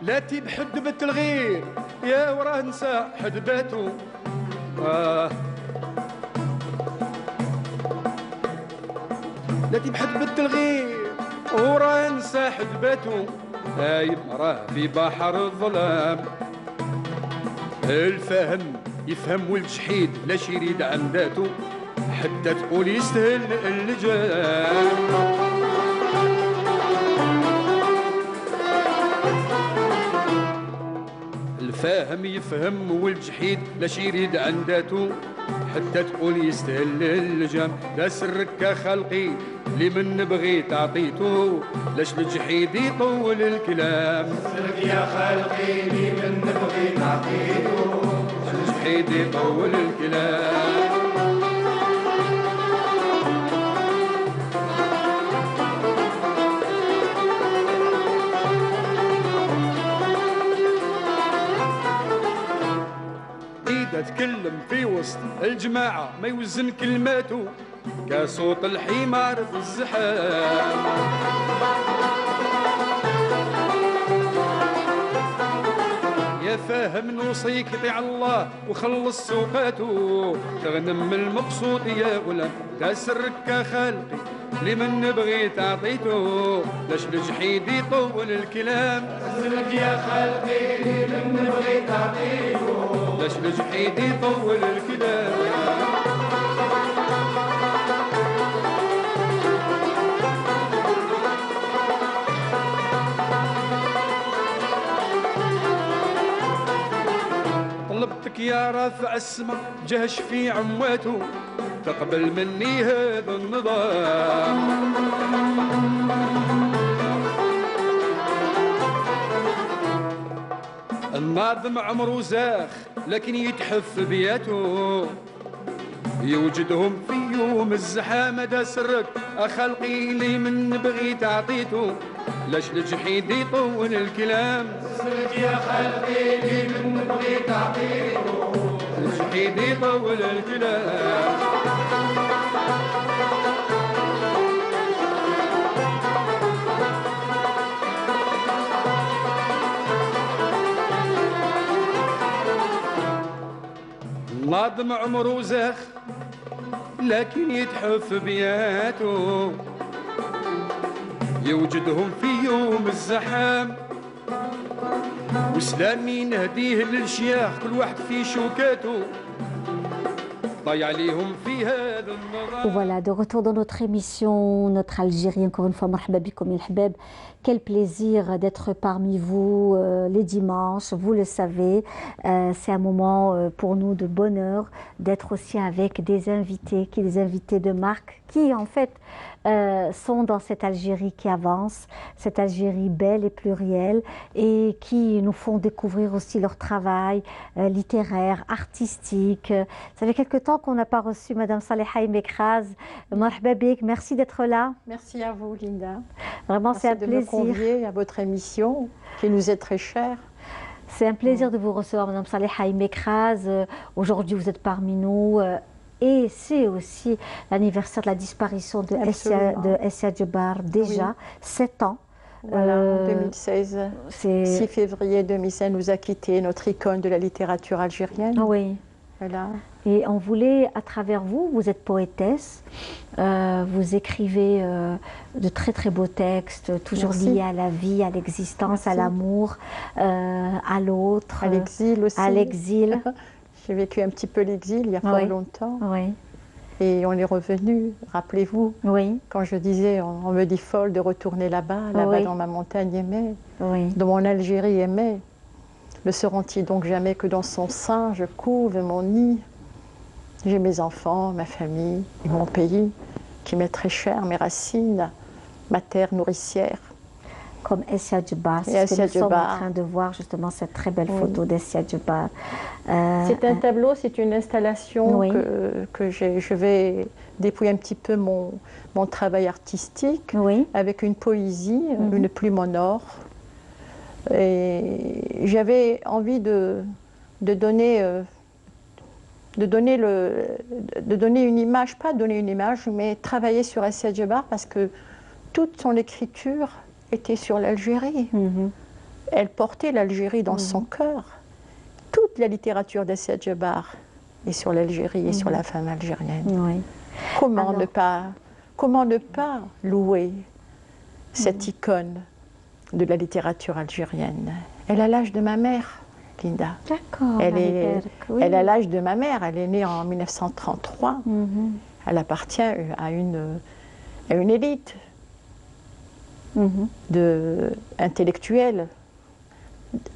لاتي بحد الغير يا وراه نسى حد باتو لاتي بحد الغير وراه نسى حد باتو هايب راه في بحر الظلام الفهم يفهم ولد شحيد لا يريد عنداتو حتى تقول يستاهل اللجام الفاهم يفهم والجحيد لاش يريد عنداتو حتى تقول يستاهل اللجام لا سرك خلقي اللي من بغيت عطيتو لاش الجحيد يطول الكلام سرك يا خلقي اللي من بغيت عطيتو لاش الجحيد يطول الكلام تكلم في وسط الجماعة ما يوزن كلماته كصوت الحمار في الزحام يا فاهم نوصيك طيع الله وخلص سوقاته تغنم المقصود يا غلام تسرك خلقي اللي من بغيت عطيته لاش الجحيد يطول الكلام تسرك يا خلقي اللي من بغيت عطيته لاش الجحيد يطول الكلام طلبتك يا رافع السما جهش في عمواته تقبل مني هذا النظام الناظم عمرو زاخ لكن يتحف بياته يوجدهم في يوم الزحامة دا سرك أخلقي لي من بغيت عطيته لاش الجحيد يطول الكلام سرك يا خلقي لي من بغيت عطيته الجحيد يطول الكلام ناظم عمرو زاخ لكن يتحف بياته يوجدهم في يوم الزحام وسلامي نهديه للشياخ كل واحد في شوكاته ضيع عليهم في هذا النظام. Voilà, de retour dans notre émission, notre Algérie, encore une fois, marhaba bikoum ya l'hbab. Quel plaisir d'être parmi vous les dimanches, vous le savez, c'est un moment pour nous de bonheur d'être aussi avec des invités de marque qui en fait sont dans cette Algérie qui avance, cette Algérie belle et plurielle et qui nous font découvrir aussi leur travail littéraire, artistique. Ça fait quelque temps qu'on n'a pas reçu Madame Saleha Mekraz. Marhaba bik, merci d'être là. Merci à vous, Linda. Vraiment, c'est un de plaisir. me convier à votre émission qui nous est très chère. C'est un plaisir de vous recevoir, Madame Saleha Mekraz. Aujourd'hui, vous êtes parmi nous. Et c'est aussi l'anniversaire de la disparition de Essia Djebar, déjà, 7 ans. Voilà, 2016. 6 février 2016, nous a quitté notre icône de la littérature algérienne. Oui. Voilà. Et on voulait, à travers vous, vous êtes poétesse, vous écrivez de très très beaux textes, toujours liés à la vie, à l'existence, à l'amour, à l'autre. À l'exil aussi. À l'exil. J'ai vécu un petit peu l'exil il y a fort longtemps. Oui. Et on est revenu, rappelez-vous, quand je disais, on me dit folle de retourner là-bas, dans ma montagne aimée, dans mon Algérie aimée. Ne seront-ils donc jamais que dans son sein, je couve mon nid. J'ai mes enfants, ma famille et mon pays qui m'est très cher, mes racines, ma terre nourricière. Comme Essia Djebar, c'est ce que nous sommes en train de voir justement cette très belle photo d'Essia Djebar. C'est un tableau, c'est une installation que je vais dépouiller un petit peu mon travail artistique avec une poésie, une plume en or. Et j'avais envie de donner une image, pas donner une image, mais travailler sur Essia Djebar parce que toute son écriture était sur l'Algérie. Elle portait l'Algérie dans son cœur. Toute la littérature d'Essia Djebar est sur l'Algérie et sur la femme algérienne. Comment ne pas louer cette icône de la littérature algérienne? Elle a l'âge de ma mère, Linda. D'accord. Elle a l'âge de ma mère. Elle est née en 1933. Elle appartient à une élite intellectuelle.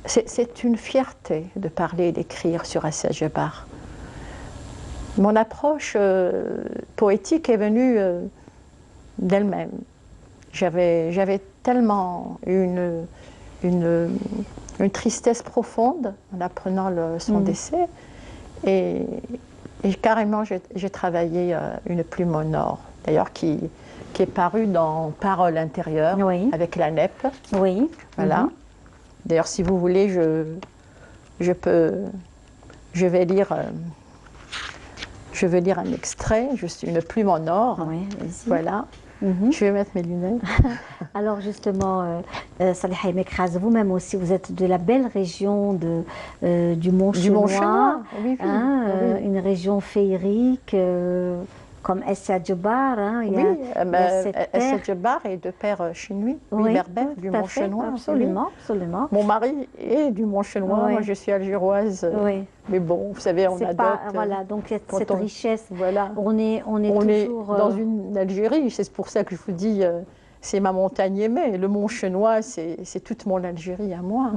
C'est une fierté de parler et d'écrire sur Essia Djebar. Mon approche poétique est venue d'elle-même. J'avais tellement une tristesse profonde en apprenant son décès et carrément j'ai travaillé une plume en or, d'ailleurs qui est parue dans Paroles intérieures avec la NEP. Voilà. D'ailleurs, si vous voulez, je vais lire un extrait. Je suis une plume en or. Voilà. Je vais mettre mes lunettes. Alors justement, Saleha Mekraz, vous-même aussi, vous êtes de la belle région du Mont-Chenois, une région féerique, comme Essia Djebar. Essia Djebar est de père chinois, berbère, du Mont-Chenois. Absolument, absolument. Mon mari est du Mont-Chenois, moi je suis algéroise. Mais bon, vous savez, on adopte. Voilà, donc cette richesse, on est toujours dans une Algérie. C'est pour ça que je vous dis, c'est ma montagne aimée. Le Mont-Chenois, c'est toute mon Algérie à moi.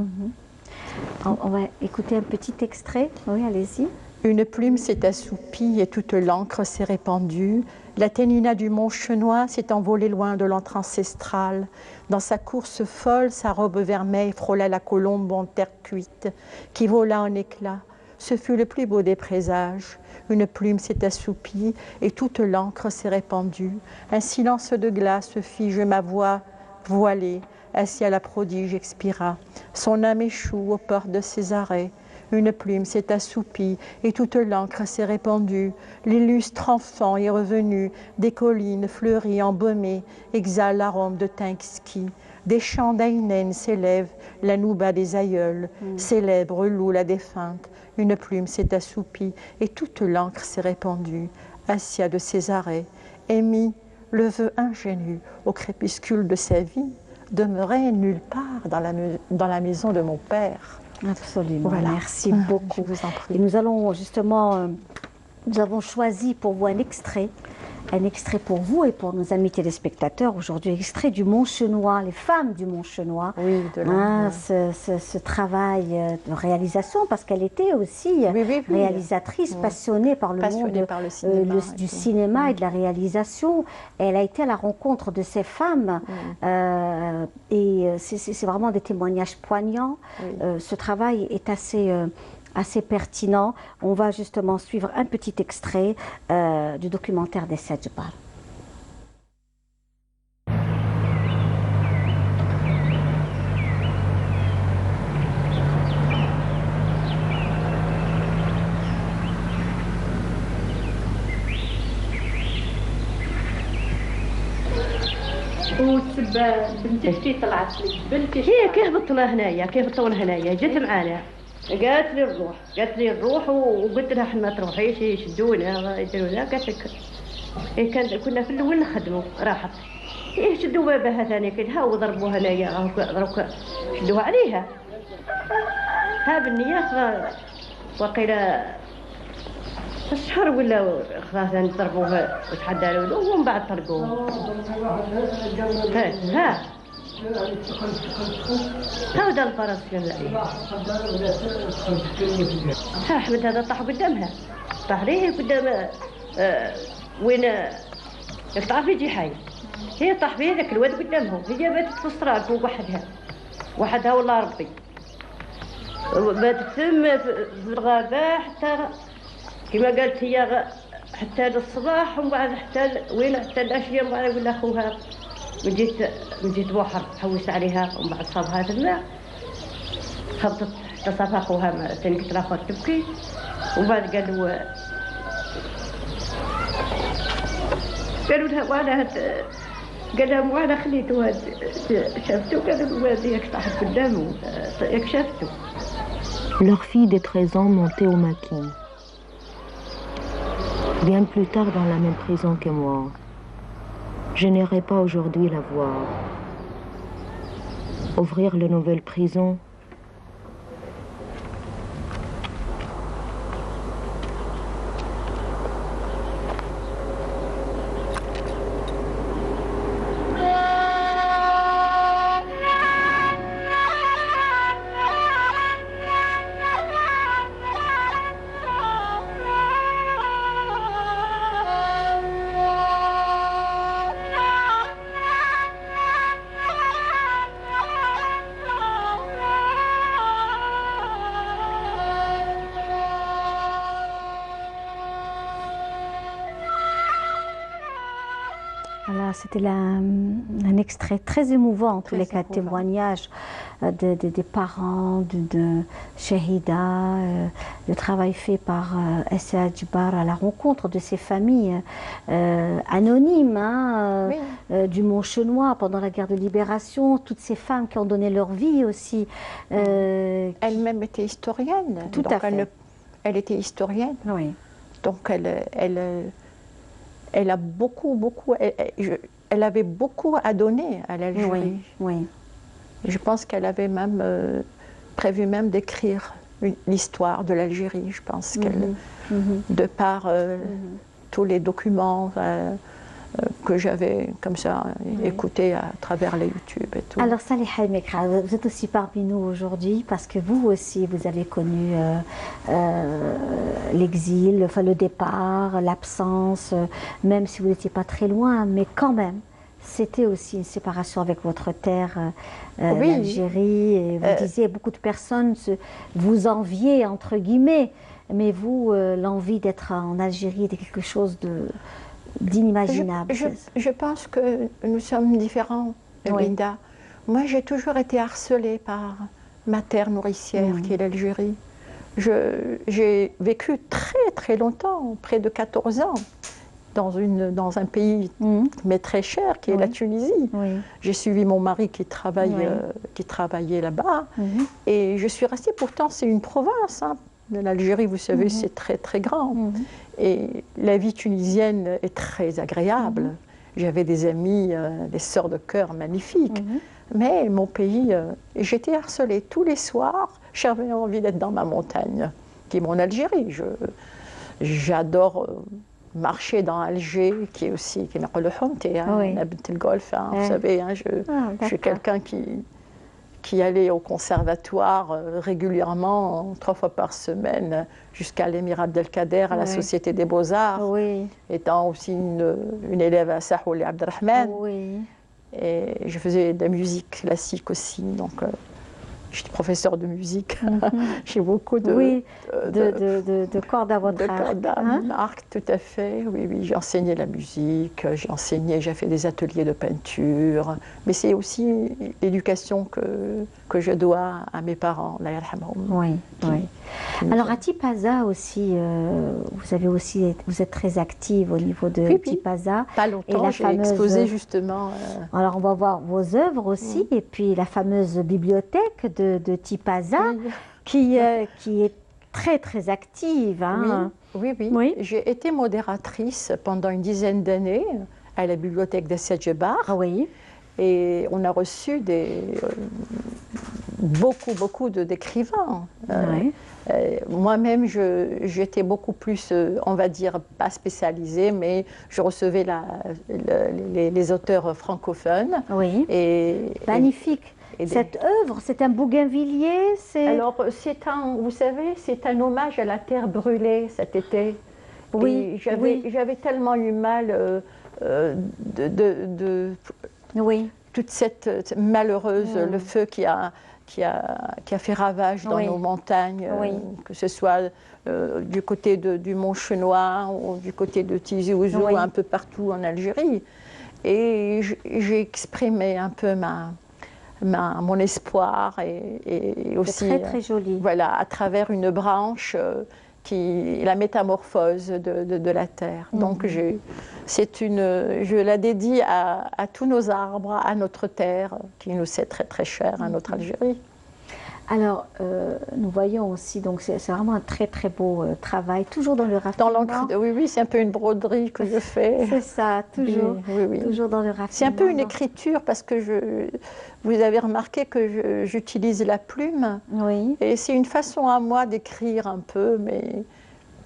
On va écouter un petit extrait. Oui, allez-y. Une plume s'est assoupie et toute l'encre s'est répandue. La ténina du Mont-Chenois s'est envolée loin de l'antre ancestral. Dans sa course folle, sa robe vermeille frôla la colombe en terre cuite, qui vola en éclats. Ce fut le plus beau des présages. Une plume s'est assoupie et toute l'encre s'est répandue. Un silence de glace fige ma voix voilée. Assis à la prodige expira. Son âme échoue aux portes de ses arrêts. Une plume s'est assoupie et toute l'encre s'est répandue. L'illustre enfant est revenu, des collines fleuries, embaumées, exhale l'arôme de thym exquis. Des chants d'Aïnen s'élèvent, la nouba des aïeuls, célèbre Lou la défunte. Une plume s'est assoupie et toute l'encre s'est répandue. Assia de Césarée, Émie, le vœu ingénu au crépuscule de sa vie, demeurer nulle part dans la maison de mon père. Absolument, Voilà. merci beaucoup. Je vous en prie. Et nous allons justement, nous avons choisi pour vous un extrait pour vous et pour nos amis téléspectateurs aujourd'hui, extrait du Montchenois, les femmes du Montchenois. Oui, ce travail de réalisation, parce qu'elle était aussi réalisatrice, passionnée par le monde du cinéma et de la réalisation. Elle a été à la rencontre de ces femmes et c'est vraiment des témoignages poignants. Ce travail est assez pertinent. On va justement suivre un petit extrait du documentaire d'Essa Djbar. بنتي طلعت لي بنتي هي كيف هبطنا هنايا كيف هبطونا هنايا جت معانا قالت لي نروح وقلت لها حنا ما تروحيش يشدونا يديرونا قالت لك كنا في الاول نخدموا راحت شدوا باباها ثاني كلها وضربوها هنايا ضربوا شدوها عليها ها بالنية وقيل الشهر ولا خلاص ضربوها وتحداوا له ومن بعد طلقوه هذا الفرس ها احمد هذا طاح قدامها طاح ليه قدام وين يقطع في جحاي هي طاح فيه ذاك الواد قدامهم هي باتت في الصراط فوق وحدها والله ربي باتت ثم في الغابة حتى كما قالت هي حتى للصباح ومن بعد حتى الاشياء ومن بعد يقول اخوها من جيت بحر حوس عليها ومن بعد صابها في الماء هبطت حتى صافها اخوها ثاني قلت لها تبكي ومن بعد قالوا لها وانا خليته شافته قالوا هذيك طاحت قدامه ياك شافته. Leur fille de 13 ans montait au maquis. Bien plus tard dans la même prison que moi. Je n'irai pas aujourd'hui la voir. Ouvrir les nouvelles prisons. C'était un extrait très émouvant, en tous les cas, témoignage des parents de Shahida, le travail fait par Essa Djbar à la rencontre de ces familles anonymes du Montchenois pendant la guerre de libération, toutes ces femmes qui ont donné leur vie aussi. Elle-même était historienne. Tout à fait. Elle était historienne. Oui. Donc elle a elle avait beaucoup à donner à l'Algérie. Oui. Je pense qu'elle avait même prévu même d'écrire l'histoire de l'Algérie. Je pense qu'elle, de par tous les documents que j'avais comme ça écoutés à travers les YouTube et tout. Alors Saliha Mekra, vous êtes aussi parmi nous aujourd'hui parce que vous aussi vous avez connu l'exil, enfin le départ, l'absence, même si vous n'étiez pas très loin, mais quand même c'était aussi une séparation avec votre terre, l'Algérie. Et vous disiez, beaucoup de personnes vous enviaient entre guillemets, mais vous l'envie d'être en Algérie était quelque chose d'inimaginable. Je pense que nous sommes différents, Linda. Moi, j'ai toujours été harcelée par ma terre nourricière, qui est l'Algérie. J'ai vécu très très longtemps, près de 14 ans, dans un pays mais très cher, qui est la Tunisie. J'ai suivi mon mari qui travaillait là-bas, et je suis restée. Pourtant, c'est une province. L'Algérie, vous savez, c'est très très grand. Et la vie tunisienne est très agréable. j'avais des amis, des sœurs de cœur magnifiques. Mais mon pays, j'étais harcelée tous les soirs. J'avais envie d'être dans ma montagne, qui est mon Algérie. J'adore marcher dans Alger, qui est aussi qui est le golf. Vous savez, je suis quelqu'un qui allait au conservatoire régulièrement, 3 fois par semaine, jusqu'à l'Émirat Abdelkader, à la Société des Beaux-Arts, étant aussi une élève à Sahouli Abdelrahman. Et je faisais de la musique classique aussi, donc j'étais professeur de musique. J'ai beaucoup de cordes à votre arc. De cordes à mon arc, tout à fait. Oui, oui, j'ai enseigné la musique, j'ai fait des ateliers de peinture. Mais c'est aussi l'éducation que je dois à mes parents, Allah yarhamhum. Oui, oui. Alors à Tipaza aussi, vous êtes très active au niveau de Tipaza. Pas longtemps, j'ai exposé justement. Alors on va voir vos œuvres aussi, et puis la fameuse bibliothèque de Tipaza, qui est très très active. Hein. Oui. J'ai été modératrice pendant une dizaine d'années à la bibliothèque d'Assiad Djebar. Et on a reçu beaucoup d'écrivains. Moi-même, j'étais beaucoup plus, on va dire, pas spécialisée, mais je recevais les auteurs francophones. Magnifique. Cette œuvre, c'est un bougainvillier. Alors, vous savez, c'est un hommage à la terre brûlée cet été. J'avais tellement eu mal toute cette malheureuse, le feu qui a fait ravage dans nos montagnes, que ce soit du côté du Mont Chenois ou du côté de Tizi Ouzou, un peu partout en Algérie. Et j'ai exprimé un peu mon espoir et aussi très joli. Voilà, à travers une branche la métamorphose de la terre. Donc je la dédie à tous nos arbres, à notre terre, qui nous est très très chère, à notre Algérie. Alors, nous voyons aussi, donc c'est vraiment un très très beau travail, toujours dans le raffinement. Oui, c'est un peu une broderie que je fais. C'est ça, toujours, toujours dans le raffinement. C'est un peu une écriture parce que vous avez remarqué que j'utilise la plume. Et c'est une façon à moi d'écrire un peu,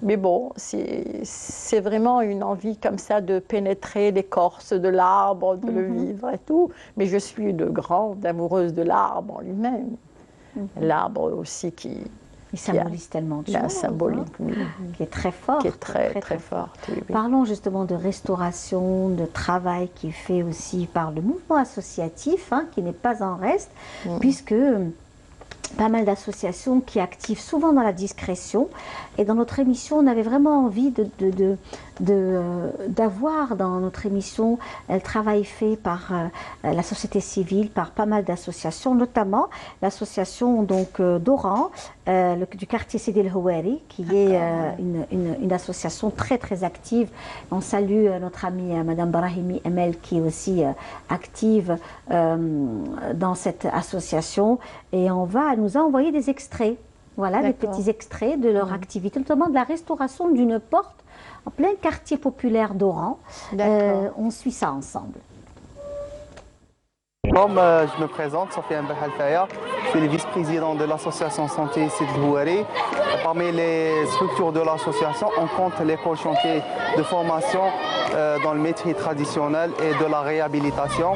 mais bon, c'est vraiment une envie comme ça de pénétrer l'écorce de l'arbre, de le vivre et tout. Mais je suis une grande amoureuse de l'arbre en lui-même. L'arbre aussi qui symbolise tellement de choses, symbolique, qui est très forte. Qui est très forte. Parlons justement de restauration, de travail qui est fait aussi par le mouvement associatif, qui n'est pas en reste, puisque pas mal d'associations qui activent souvent dans la discrétion. Et dans notre émission, on avait vraiment envie d'avoir dans notre émission le travail fait par la société civile, par pas mal d'associations, notamment l'association d'Oran, du quartier Sidi El Houari, qui est une association très très active. On salue notre amie Madame Brahimi Emel, qui est aussi active dans cette association, et elle nous a envoyé des extraits. Voilà, des petits extraits de leur activité, notamment de la restauration d'une porte en plein quartier populaire d'Oran. On suit ça ensemble. Je me présente, Sofiane Bahalfaya, je suis le vice-président de l'association Santé Sidi El Houari. Parmi les structures de l'association, on compte l'école chantier de formation dans le métier traditionnel et de la réhabilitation.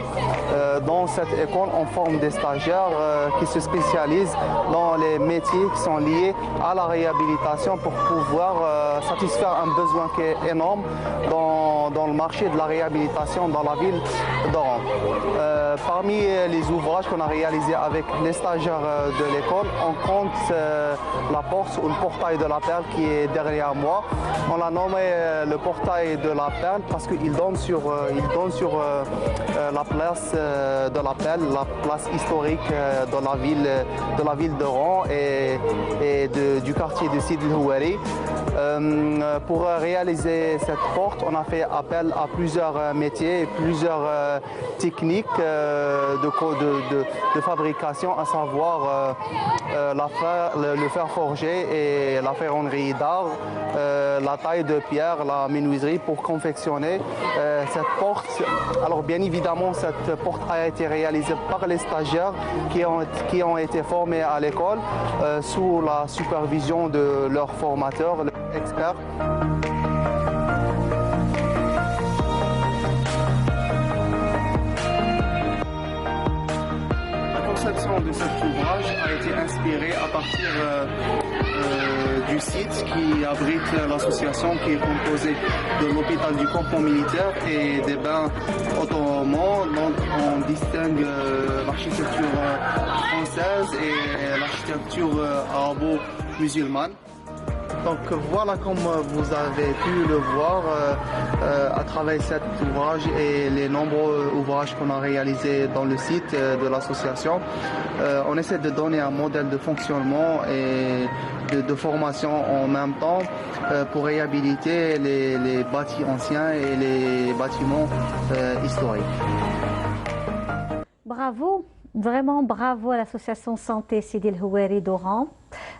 Dans cette école, on forme des stagiaires qui se spécialisent dans les métiers qui sont liés à la réhabilitation pour pouvoir satisfaire un besoin qui est énorme dans le marché de la réhabilitation dans la ville d'Oran. Parmi les ouvrages qu'on a réalisés avec les stagiaires de l'école, on compte la porte ou le portail de la Perle qui est derrière moi. On l'a nommé le portail de la Perle parce qu'il donne sur la place de la Perle, la place historique de la ville d'Oran et du quartier de Sidi El Houari. Pour réaliser cette porte, on a fait appel à plusieurs métiers et plusieurs techniques de fabrication, à savoir le fer forgé et la ferronnerie d'art, la taille de pierre, la menuiserie pour confectionner cette porte. Alors bien évidemment, cette porte a été réalisée par les stagiaires qui ont été formés à l'école sous la supervision de leurs formateurs, leurs experts. La conception de cet ouvrage a été inspirée à partir du site qui abrite l'association qui est composée de l'hôpital du campement militaire et des bains ottomans. Donc on distingue l'architecture française et l'architecture arabo-musulmane. Donc voilà, comme vous avez pu le voir à travers cet ouvrage et les nombreux ouvrages qu'on a réalisés dans le site de l'association, on essaie de donner un modèle de fonctionnement et de formation en même temps pour réhabiliter les bâtis anciens et les bâtiments historiques. Bravo, vraiment bravo à l'association Santé Sidi El Houari d'Oran.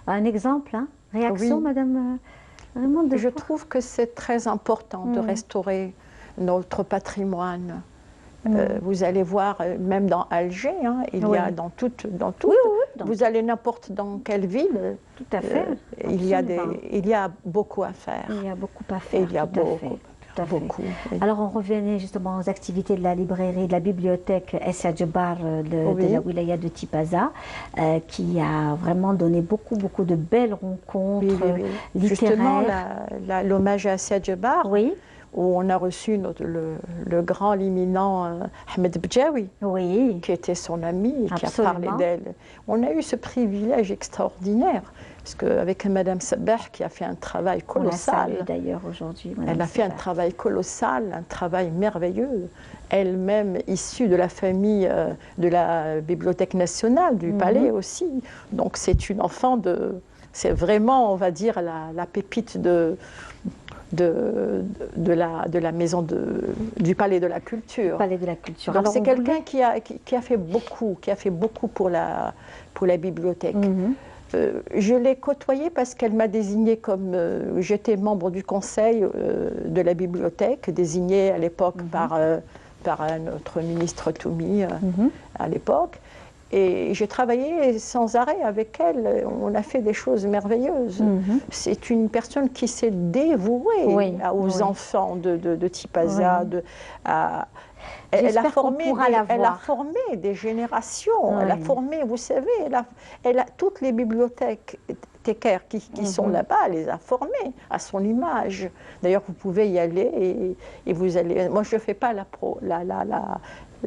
Un exemple, hein? Réaction, oui. Madame Raymond? Je trouve que c'est très important de restaurer notre patrimoine. Vous allez voir, même dans Alger, hein, il y a dans tout. Vous allez n'importe dans quelle ville. Tout à fait. Il y a beaucoup à faire. Il y a beaucoup à faire. Il y a beaucoup. Alors on revenait justement aux activités de la librairie, de la bibliothèque Essia Djebar de la wilaya de Tipaza, qui a vraiment donné beaucoup de belles rencontres littéraires. Justement, l'hommage à Essia Djebar, où on a reçu le grand, l'éminent Ahmed Bdjawi, qui était son ami et qui a parlé d'elle. On a eu ce privilège extraordinaire. Parce qu'avec Madame Sabah, qui a fait un travail colossal. D'ailleurs aujourd'hui. Elle a fait un travail colossal, un travail merveilleux. Elle-même issue de la famille de la Bibliothèque nationale, du Palais aussi. Donc c'est une enfant de... C'est vraiment, on va dire, la pépite de la maison du Palais de la Culture. Palais de la Culture. Donc c'est quelqu'un qui a fait beaucoup pour la bibliothèque. Je l'ai côtoyée parce qu'elle m'a désignée comme... j'étais membre du conseil de la bibliothèque, désignée à l'époque par notre ministre Toumi à l'époque. Et j'ai travaillé sans arrêt avec elle. On a fait des choses merveilleuses. C'est une personne qui s'est dévouée aux enfants de Tipaza. Elle a formé des générations. Elle a formé, vous savez, toutes les bibliothèques qui sont là-bas, elle les a formées à son image. D'ailleurs, vous pouvez y aller et vous allez... Moi, je ne fais pas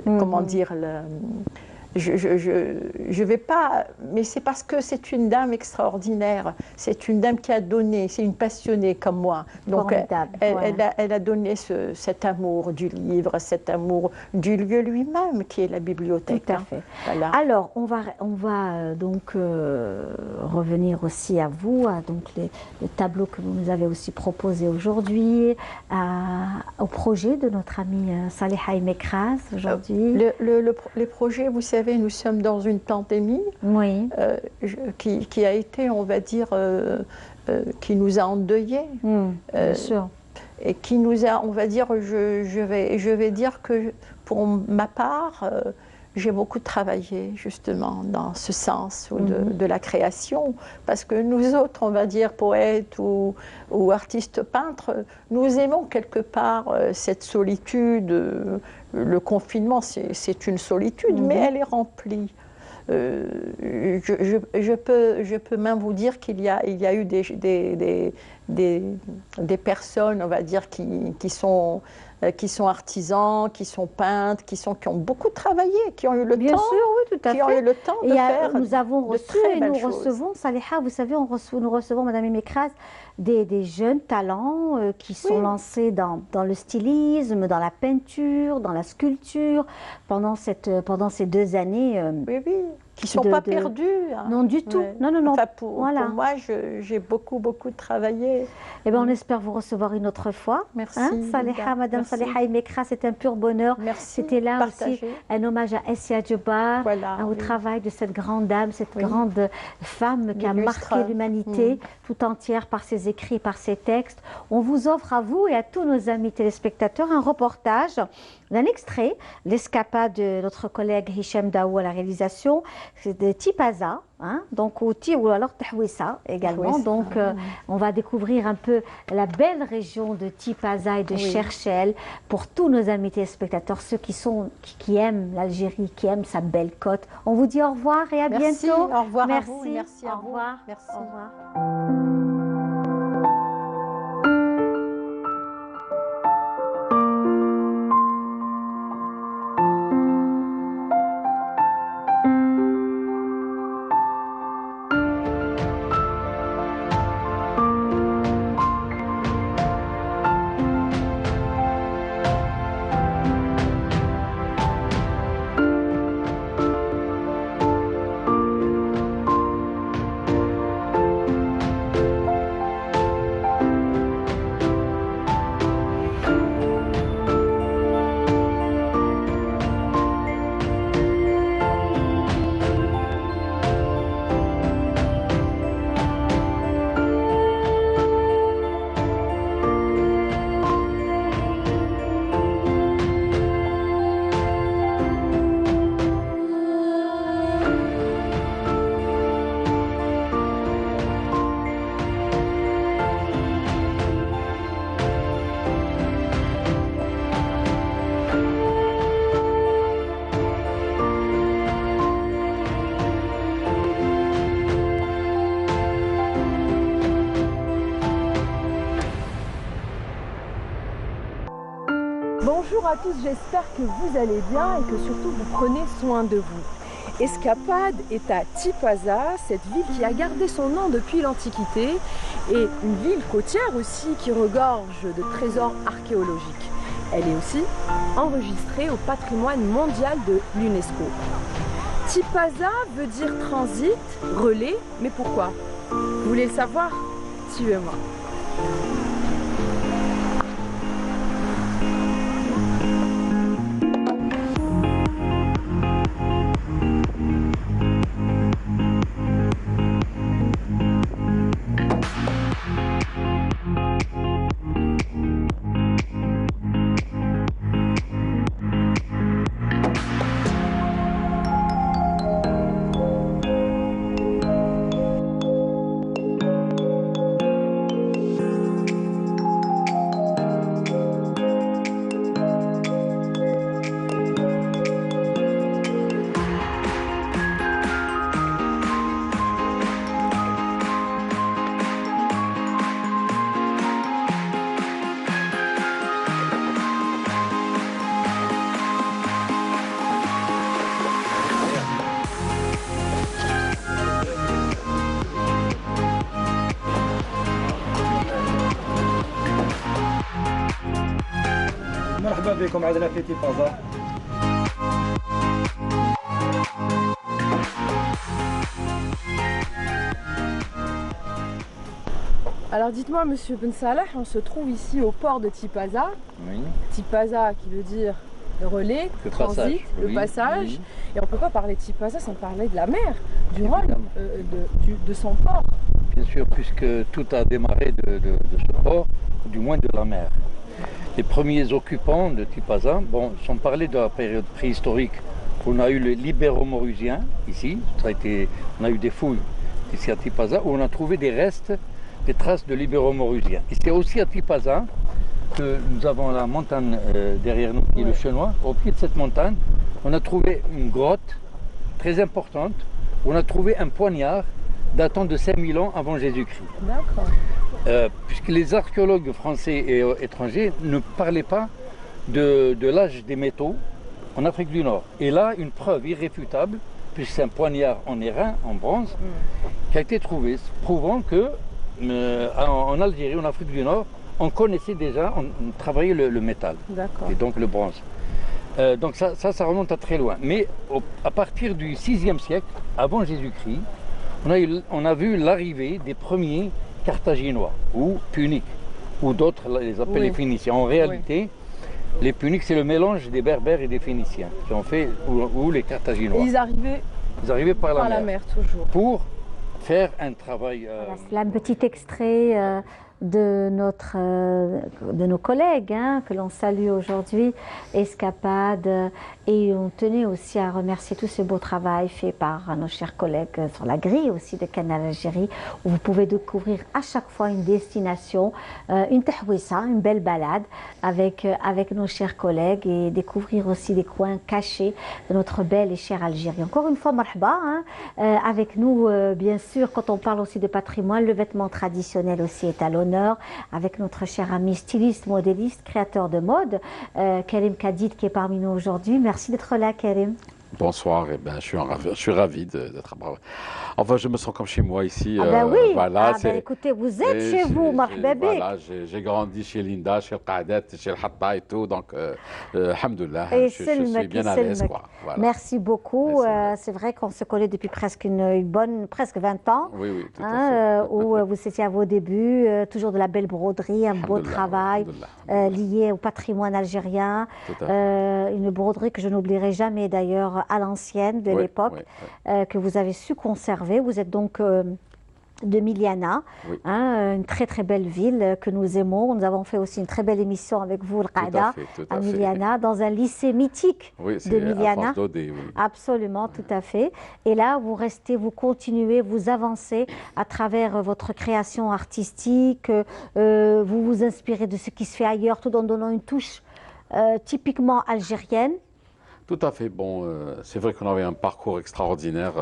comment dire... Je vais pas, mais c'est parce que c'est une dame extraordinaire. C'est une dame qui a donné, c'est une passionnée comme moi. Donc elle a donné cet amour du livre, cet amour du lieu lui-même qui est la bibliothèque. Tout à fait. Voilà. Alors on va donc revenir aussi à vous, à donc le tableau que vous nous avez aussi proposé aujourd'hui, au projet de notre amie Saliha Mekraz aujourd'hui. Les projets, vous savez, nous sommes dans une pandémie qui a été, on va dire, qui nous a endeuillés. Bien sûr. Et qui nous a, on va dire, je vais dire que pour ma part, j'ai beaucoup travaillé justement dans ce sens de la création, parce que nous autres, on va dire poètes ou artistes peintres, nous aimons quelque part cette solitude. Le confinement, c'est une solitude, mais elle est remplie. Je peux même vous dire qu'il y a eu des personnes, on va dire, qui sont artisans, qui sont peintres, qui ont beaucoup travaillé, qui ont eu le temps. Sûr, oui, tout à fait. Ont eu le temps de faire. Nous avons reçu et nous recevons, Saliha, vous savez, nous recevons, Madame Mekraz, des jeunes talents qui sont lancés dans le stylisme, dans la peinture, dans la sculpture, pendant ces 2 années qui ne sont pas perdus. Hein. Non, du tout. Ouais. Non, non, non. Enfin, pour moi, j'ai beaucoup travaillé. Eh bien, on espère vous recevoir une autre fois. Merci. Hein, Saliha, Madame Saliha Imekra, c'est un pur bonheur. C'était là aussi un hommage à Essia Djebar, au travail de cette grande dame, cette grande femme qui a marqué l'humanité tout entière par ses écrits, par ses textes. On vous offre à vous et à tous nos amis téléspectateurs un reportage d'un extrait, l'escapade de notre collègue Hicham Daou à la réalisation, c'est de Tipaza, hein, donc ou alors Tahwissa également. Donc on va découvrir un peu la belle région de Tipaza et de Cherchel pour tous nos amis téléspectateurs, ceux qui aiment l'Algérie, qui aiment sa belle côte. On vous dit au revoir et à bientôt. Au revoir merci. à vous. Merci à au vous. revoir. Merci. Au revoir. Bonjour à tous, j'espère que vous allez bien et que surtout vous prenez soin de vous. Escapade est à Tipaza, cette ville qui a gardé son nom depuis l'Antiquité et une ville côtière aussi qui regorge de trésors archéologiques. Elle est aussi enregistrée au patrimoine mondial de l'UNESCO. Tipaza veut dire transit, relais, mais pourquoi? Vous voulez le savoir? Suivez-moi. مرحبا بكم عندنا في تيبازا. Alors dites-moi Monsieur Ben Salah, on se trouve ici au port de Tipaza. Oui. Tipaza qui veut dire le relais, le transit, passage, le oui, passage. oui. Et on ne peut pas parler de Tipaza sans parler de la mer, du Rhône, de son port. Bien sûr, puisque tout a démarré de ce port, ou du moins de la mer. Les premiers occupants de Tipaza, bon, sont parlés de la période préhistorique. On a eu le Libéro-Maurusien ici, on a eu des fouilles ici à Tipaza où on a trouvé des restes, des traces de Libéro-Maurusien. Et c'est aussi à Tipaza que nous avons la montagne derrière nous, qui est le Chenois. Au pied de cette montagne, on a trouvé une grotte très importante, où on a trouvé un poignard datant de 5000 ans avant Jésus-Christ. D'accord. Puisque les archéologues français et étrangers ne parlaient pas de l'âge des métaux en Afrique du Nord. Et là, une preuve irréfutable, puisque c'est un poignard en airain, en bronze, qui a été trouvé, prouvant que en Algérie, en Afrique du Nord, on connaissait déjà, on travaillait le métal, et donc le bronze. Donc ça remonte à très loin. Mais à partir du 6e siècle, avant Jésus-Christ, on a vu l'arrivée des premiers Carthaginois ou Puniques, ou d'autres les appellent les Phéniciens. En réalité, les Puniques, c'est le mélange des Berbères et des Phéniciens qui ont fait, ou les Carthaginois. Ils arrivaient par la mer toujours. Pour faire un travail... Voilà, c'est là un petit extrait de nos collègues que l'on salue aujourd'hui, Escapade, et on tenait aussi à remercier tout ce beau travail fait par nos chers collègues sur la grille aussi de Canal Algérie, où vous pouvez découvrir à chaque fois une destination, une tahwissa, une belle balade avec nos chers collègues, et découvrir aussi des coins cachés de notre belle et chère Algérie. Encore une fois, marhaba, avec nous bien sûr, quand on parle aussi de patrimoine, le vêtement traditionnel aussi est à l'honneur, avec notre cher ami styliste, modéliste, créateur de mode, Karim Kadid, qui est parmi nous aujourd'hui. Merci d'être là, Karim. Bonsoir, et ben, je suis ravi d'être. Enfin, je me sens comme chez moi ici. Ah ben oui, voilà, écoutez, vous êtes chez vous, marhaba. Voilà, j'ai grandi chez Linda, chez le Qaadat, chez le Hatta et tout, donc alhamdoulilah, je suis bien à l'aise. Voilà. Merci beaucoup. C'est vrai qu'on se connaît depuis presque presque 20 ans. Oui, tout à fait. Où vous étiez à vos débuts, toujours de la belle broderie, un beau travail lié au patrimoine algérien. Une broderie que je n'oublierai jamais d'ailleurs, à l'ancienne de l'époque, que vous avez su conserver. Vous êtes donc de Miliana, une très très belle ville que nous aimons. Nous avons fait aussi une très belle émission avec vous, le Qaada, à Miliana, dans un lycée mythique de Miliana. Absolument, tout à fait. Et là, vous continuez, vous avancez à travers votre création artistique, vous vous inspirez de ce qui se fait ailleurs, tout en donnant une touche typiquement algérienne. Tout à fait. Bon, c'est vrai qu'on avait un parcours extraordinaire,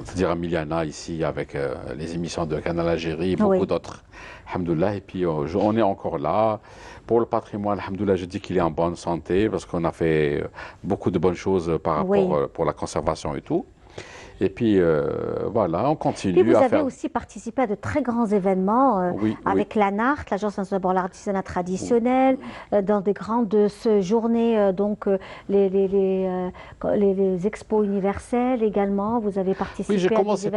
c'est-à-dire à Miliana, ici, avec les émissions de Canal Algérie et beaucoup d'autres. Alhamdoulilah. Et puis, on est encore là. Pour le patrimoine, alhamdoulilah, je dis qu'il est en bonne santé parce qu'on a fait beaucoup de bonnes choses par rapport pour la conservation et tout. Et puis, voilà, on continue. Et vous avez aussi participé à de très grands événements avec l'ANART, l'Agence nationale pour l'artisanat traditionnel, dans des grandes journées, donc les expos universelles également. Vous avez participé à des événements. Oui, j'ai commencé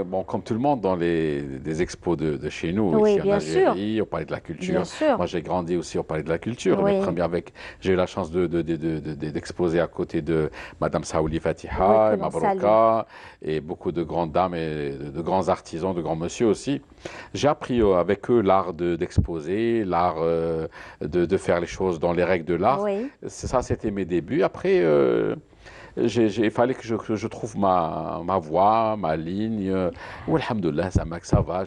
par, comme tout le monde, dans des expos de chez nous, ici en Algérie, on parlait de la culture. Moi, j'ai grandi aussi, on parlait de la culture. J'ai eu la chance d'exposer à côté de Madame Saouli Fatiha, Mabrouka, et beaucoup de grandes dames et de grands artisans, de grands monsieur aussi. J'ai appris avec eux l'art d'exposer, l'art de faire les choses dans les règles de l'art. Ça, c'était mes débuts. Après, il fallait que je trouve ma voie, ma ligne. Alhamdoulilah, ça va.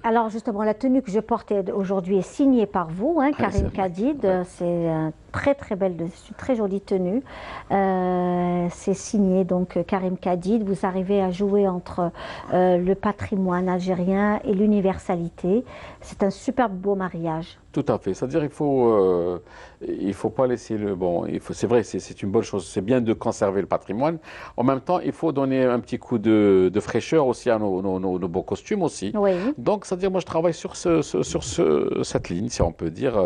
Alors justement, la tenue que je porte aujourd'hui est signée par vous, Karim Kadid. C'est un très très belle, très jolie tenue. C'est signé donc Karim Kadid. Vous arrivez à jouer entre le patrimoine algérien et l'universalité. C'est un super beau mariage. Tout à fait. C'est-à-dire il faut pas laisser le c'est vrai, c'est une bonne chose. C'est bien de conserver le patrimoine. En même temps, il faut donner un petit coup de fraîcheur aussi à nos beaux costumes aussi. Donc, c'est-à-dire moi je travaille sur cette ligne, si on peut dire.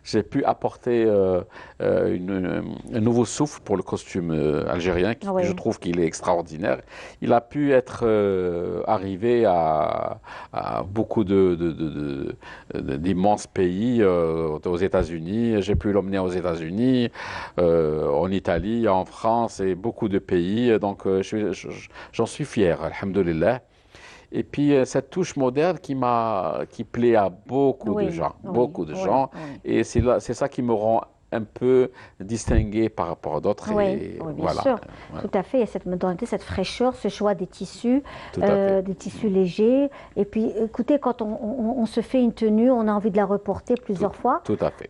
J'ai pu apporter un nouveau souffle pour le costume algérien, je trouve qu'il est extraordinaire. Il a pu être arrivé à beaucoup d'immenses pays, aux États-Unis. J'ai pu l'emmener aux États-Unis, en Italie, en France et beaucoup de pays. Donc j'en suis fier, alhamdoulilah. Et puis cette touche moderne qui plaît à beaucoup de gens, et c'est ça qui me rend un peu distingué par rapport à d'autres. Bien sûr, tout à fait. Il y a cette modernité, cette fraîcheur, ce choix des tissus légers. Et puis, écoutez, quand on se fait une tenue, on a envie de la reporter plusieurs fois. Tout à fait.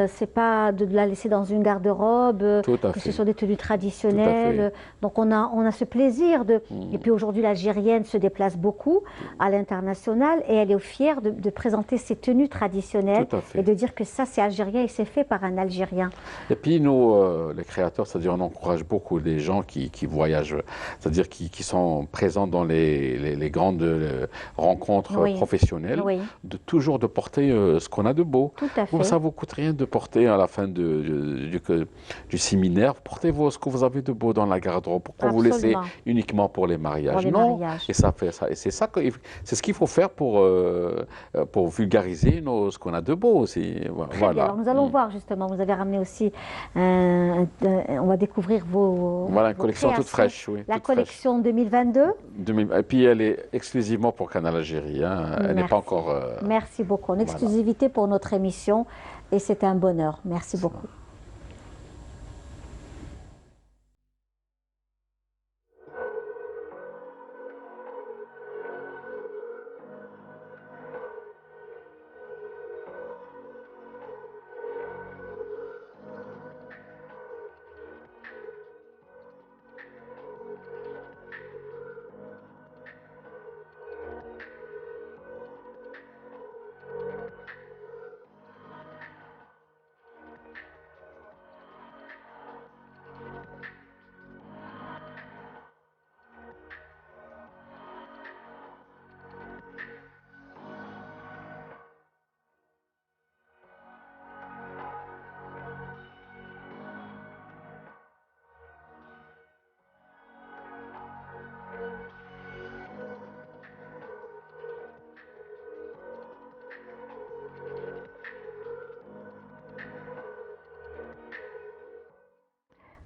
C'est pas de la laisser dans une garde-robe, que ce soit des tenues traditionnelles. Donc, on a ce plaisir de... Et puis, aujourd'hui, l'Algérienne se déplace beaucoup à l'international et elle est fière de présenter ses tenues traditionnelles et de dire que ça, c'est algérien et c'est fait par un Algérien. algérien. Et puis nous, les créateurs, c'est-à-dire on encourage beaucoup les gens qui voyagent, c'est-à-dire qui sont présents dans les grandes rencontres professionnelles, de toujours de porter ce qu'on a de beau. Tout à fait. Ça ne vous coûte rien de porter à la fin du séminaire, portez ce que vous avez de beau dans la garde-robe. Pourquoi vous laissez uniquement pour les mariages? Non. Et ça fait ça. Et c'est ce qu'il faut faire pour vulgariser ce qu'on a de beau aussi. Voilà. Alors nous allons voir justement, vous avez ramené aussi, on va découvrir vos Voilà, une collection toute fraîche, oui. La collection 2022. Et puis elle est exclusivement pour Canal Algérie, hein. Elle n'est pas encore... Merci beaucoup, en exclusivité pour notre émission et c'est un bonheur. Merci beaucoup.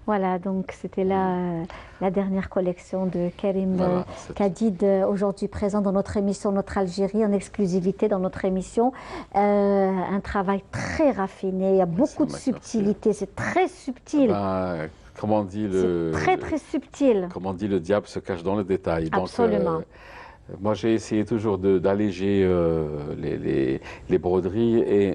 Voilà, donc c'était la dernière collection de Karim Kadid, aujourd'hui présent dans notre émission Notre Algérie, en exclusivité dans notre émission. Un travail très raffiné, il y a beaucoup de subtilité, c'est très subtil. Comment on dit très très subtil. Comme on dit, le diable se cache dans le détail. Absolument. Donc, moi, j'ai essayé toujours d'alléger les broderies,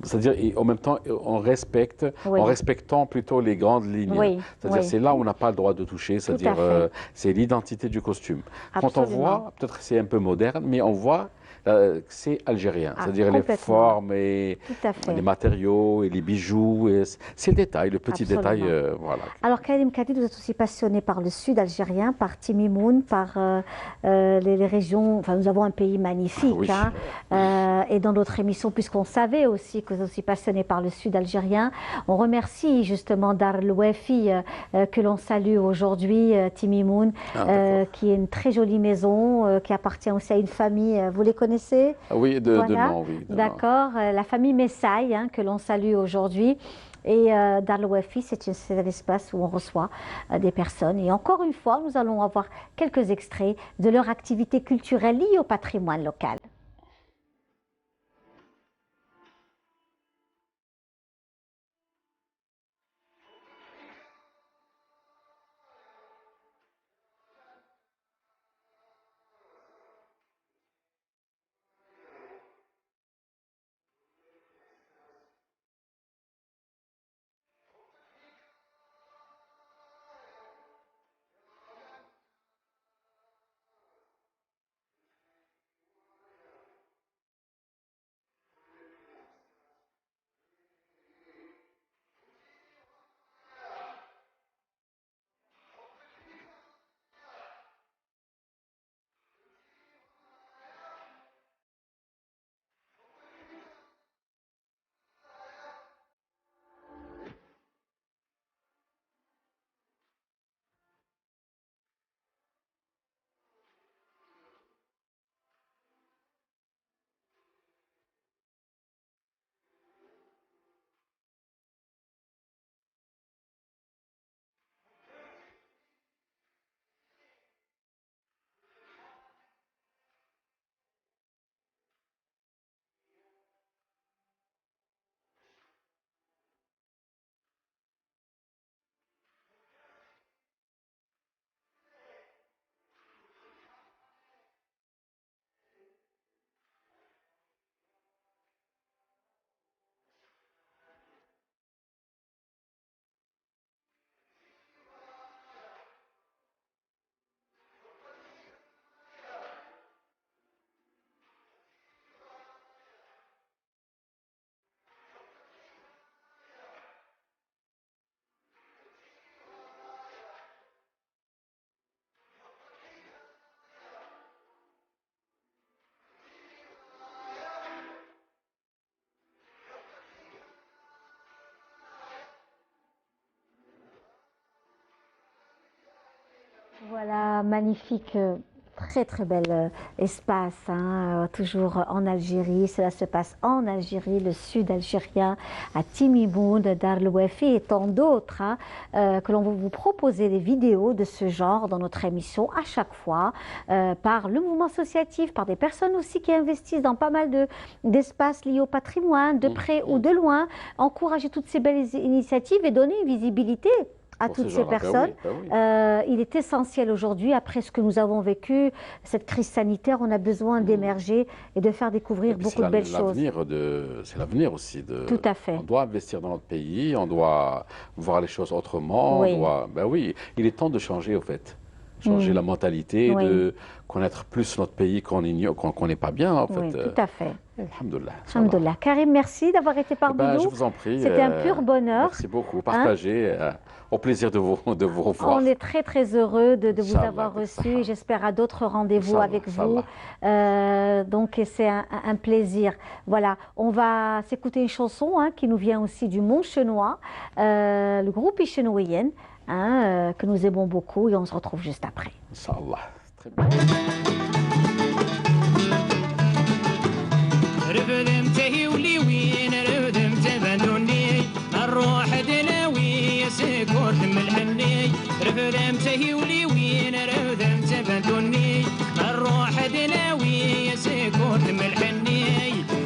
c'est-à-dire en même temps, en respectant plutôt les grandes lignes. C'est-à-dire, c'est là où on n'a pas le droit de toucher, c'est-à-dire, c'est l'identité du costume. Absolument. Quand on voit, peut-être que c'est un peu moderne, mais on voit c'est algérien, c'est-à-dire les formes et les matériaux et les bijoux, c'est le détail, le petit détail, voilà. Alors Karim Kadid, vous êtes aussi passionné par le sud algérien, par Timimoun, par les régions, enfin nous avons un pays magnifique, et dans notre émission, puisqu'on savait aussi que vous êtes aussi passionné par le sud algérien, on remercie justement Dar El Wafi, que l'on salue aujourd'hui, Timimoun, qui est une très jolie maison, qui appartient aussi à une famille, vous les connaissez? Oui, de nom, oui. D'accord, la famille Messaï, que l'on salue aujourd'hui. Et Dar El Wafi, c'est un espace où on reçoit des personnes. Et encore une fois, nous allons avoir quelques extraits de leur activité culturelle liée au patrimoine local. Voilà, magnifique, très très bel espace, hein, toujours en Algérie. Cela se passe en Algérie, le sud algérien, à Timimoun, Dar el Wafi et tant d'autres, hein, que l'on va vous proposer des vidéos de ce genre dans notre émission à chaque fois, par le mouvement associatif, par des personnes aussi qui investissent dans pas mal d'espaces liés au patrimoine, de près ou de loin. Encourager toutes ces belles initiatives et donner une visibilité à toutes ces personnes. Il est essentiel aujourd'hui, après ce que nous avons vécu, cette crise sanitaire, on a besoin d'émerger et de faire découvrir beaucoup de belles choses. C'est l'avenir aussi. Tout à fait. On doit investir dans notre pays, on doit voir les choses autrement. Oui. Oui, il est temps de changer au fait. Changer la mentalité, de connaître plus notre pays qu'on n'est pas bien en fait. Oui, tout à fait. Alhamdoulilah. Alhamdoulilah. Karim, merci d'avoir été parmi nous. Je vous en prie. C'était un pur bonheur. Merci beaucoup. Partagez. Au plaisir de vous revoir. On est très très heureux de vous avoir reçu. J'espère à d'autres rendez-vous avec vous. Donc c'est un plaisir. Voilà, on va s'écouter une chanson qui nous vient aussi du Mont Chenois, le groupe Ichenouyen, que nous aimons beaucoup, et on se retrouve juste après. Inch'Allah. Très bien. سكوت ملحني رفدم تهي وليوين رفدم تبدوني الروح دناوي سكوت ملحني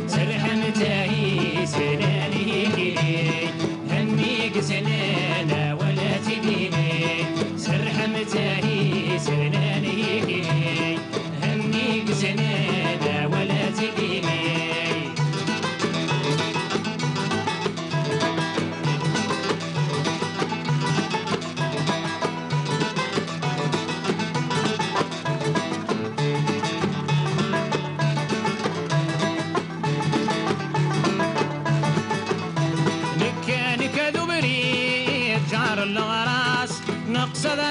سرحم تهي سناني كلي هنيك سنانا ولا تديني سرحم تهي سناني كلي هنيك سنانا ولا تديني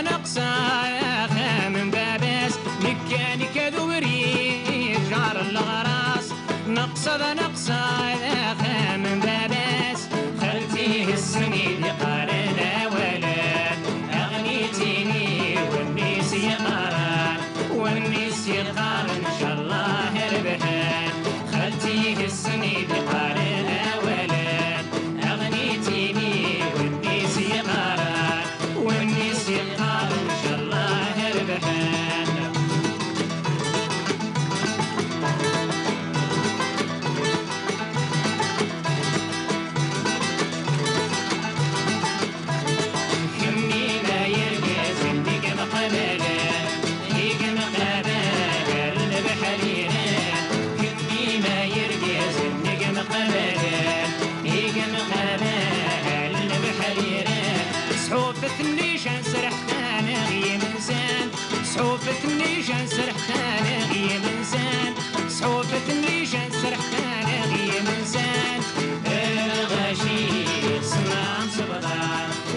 نقصة يا خامن باباس مكاني كذوري جار الغراس نقصة يا خامن باباس خلتيه السنين قارنا ولاد أغنيتيني والنيس يقارن والنيس يقارن إن شاء الله ربحان خلتيه السنين قارنا ولاد أغنيتيني والنيس يقارن والنيس يقارن إن شاء الله ربحان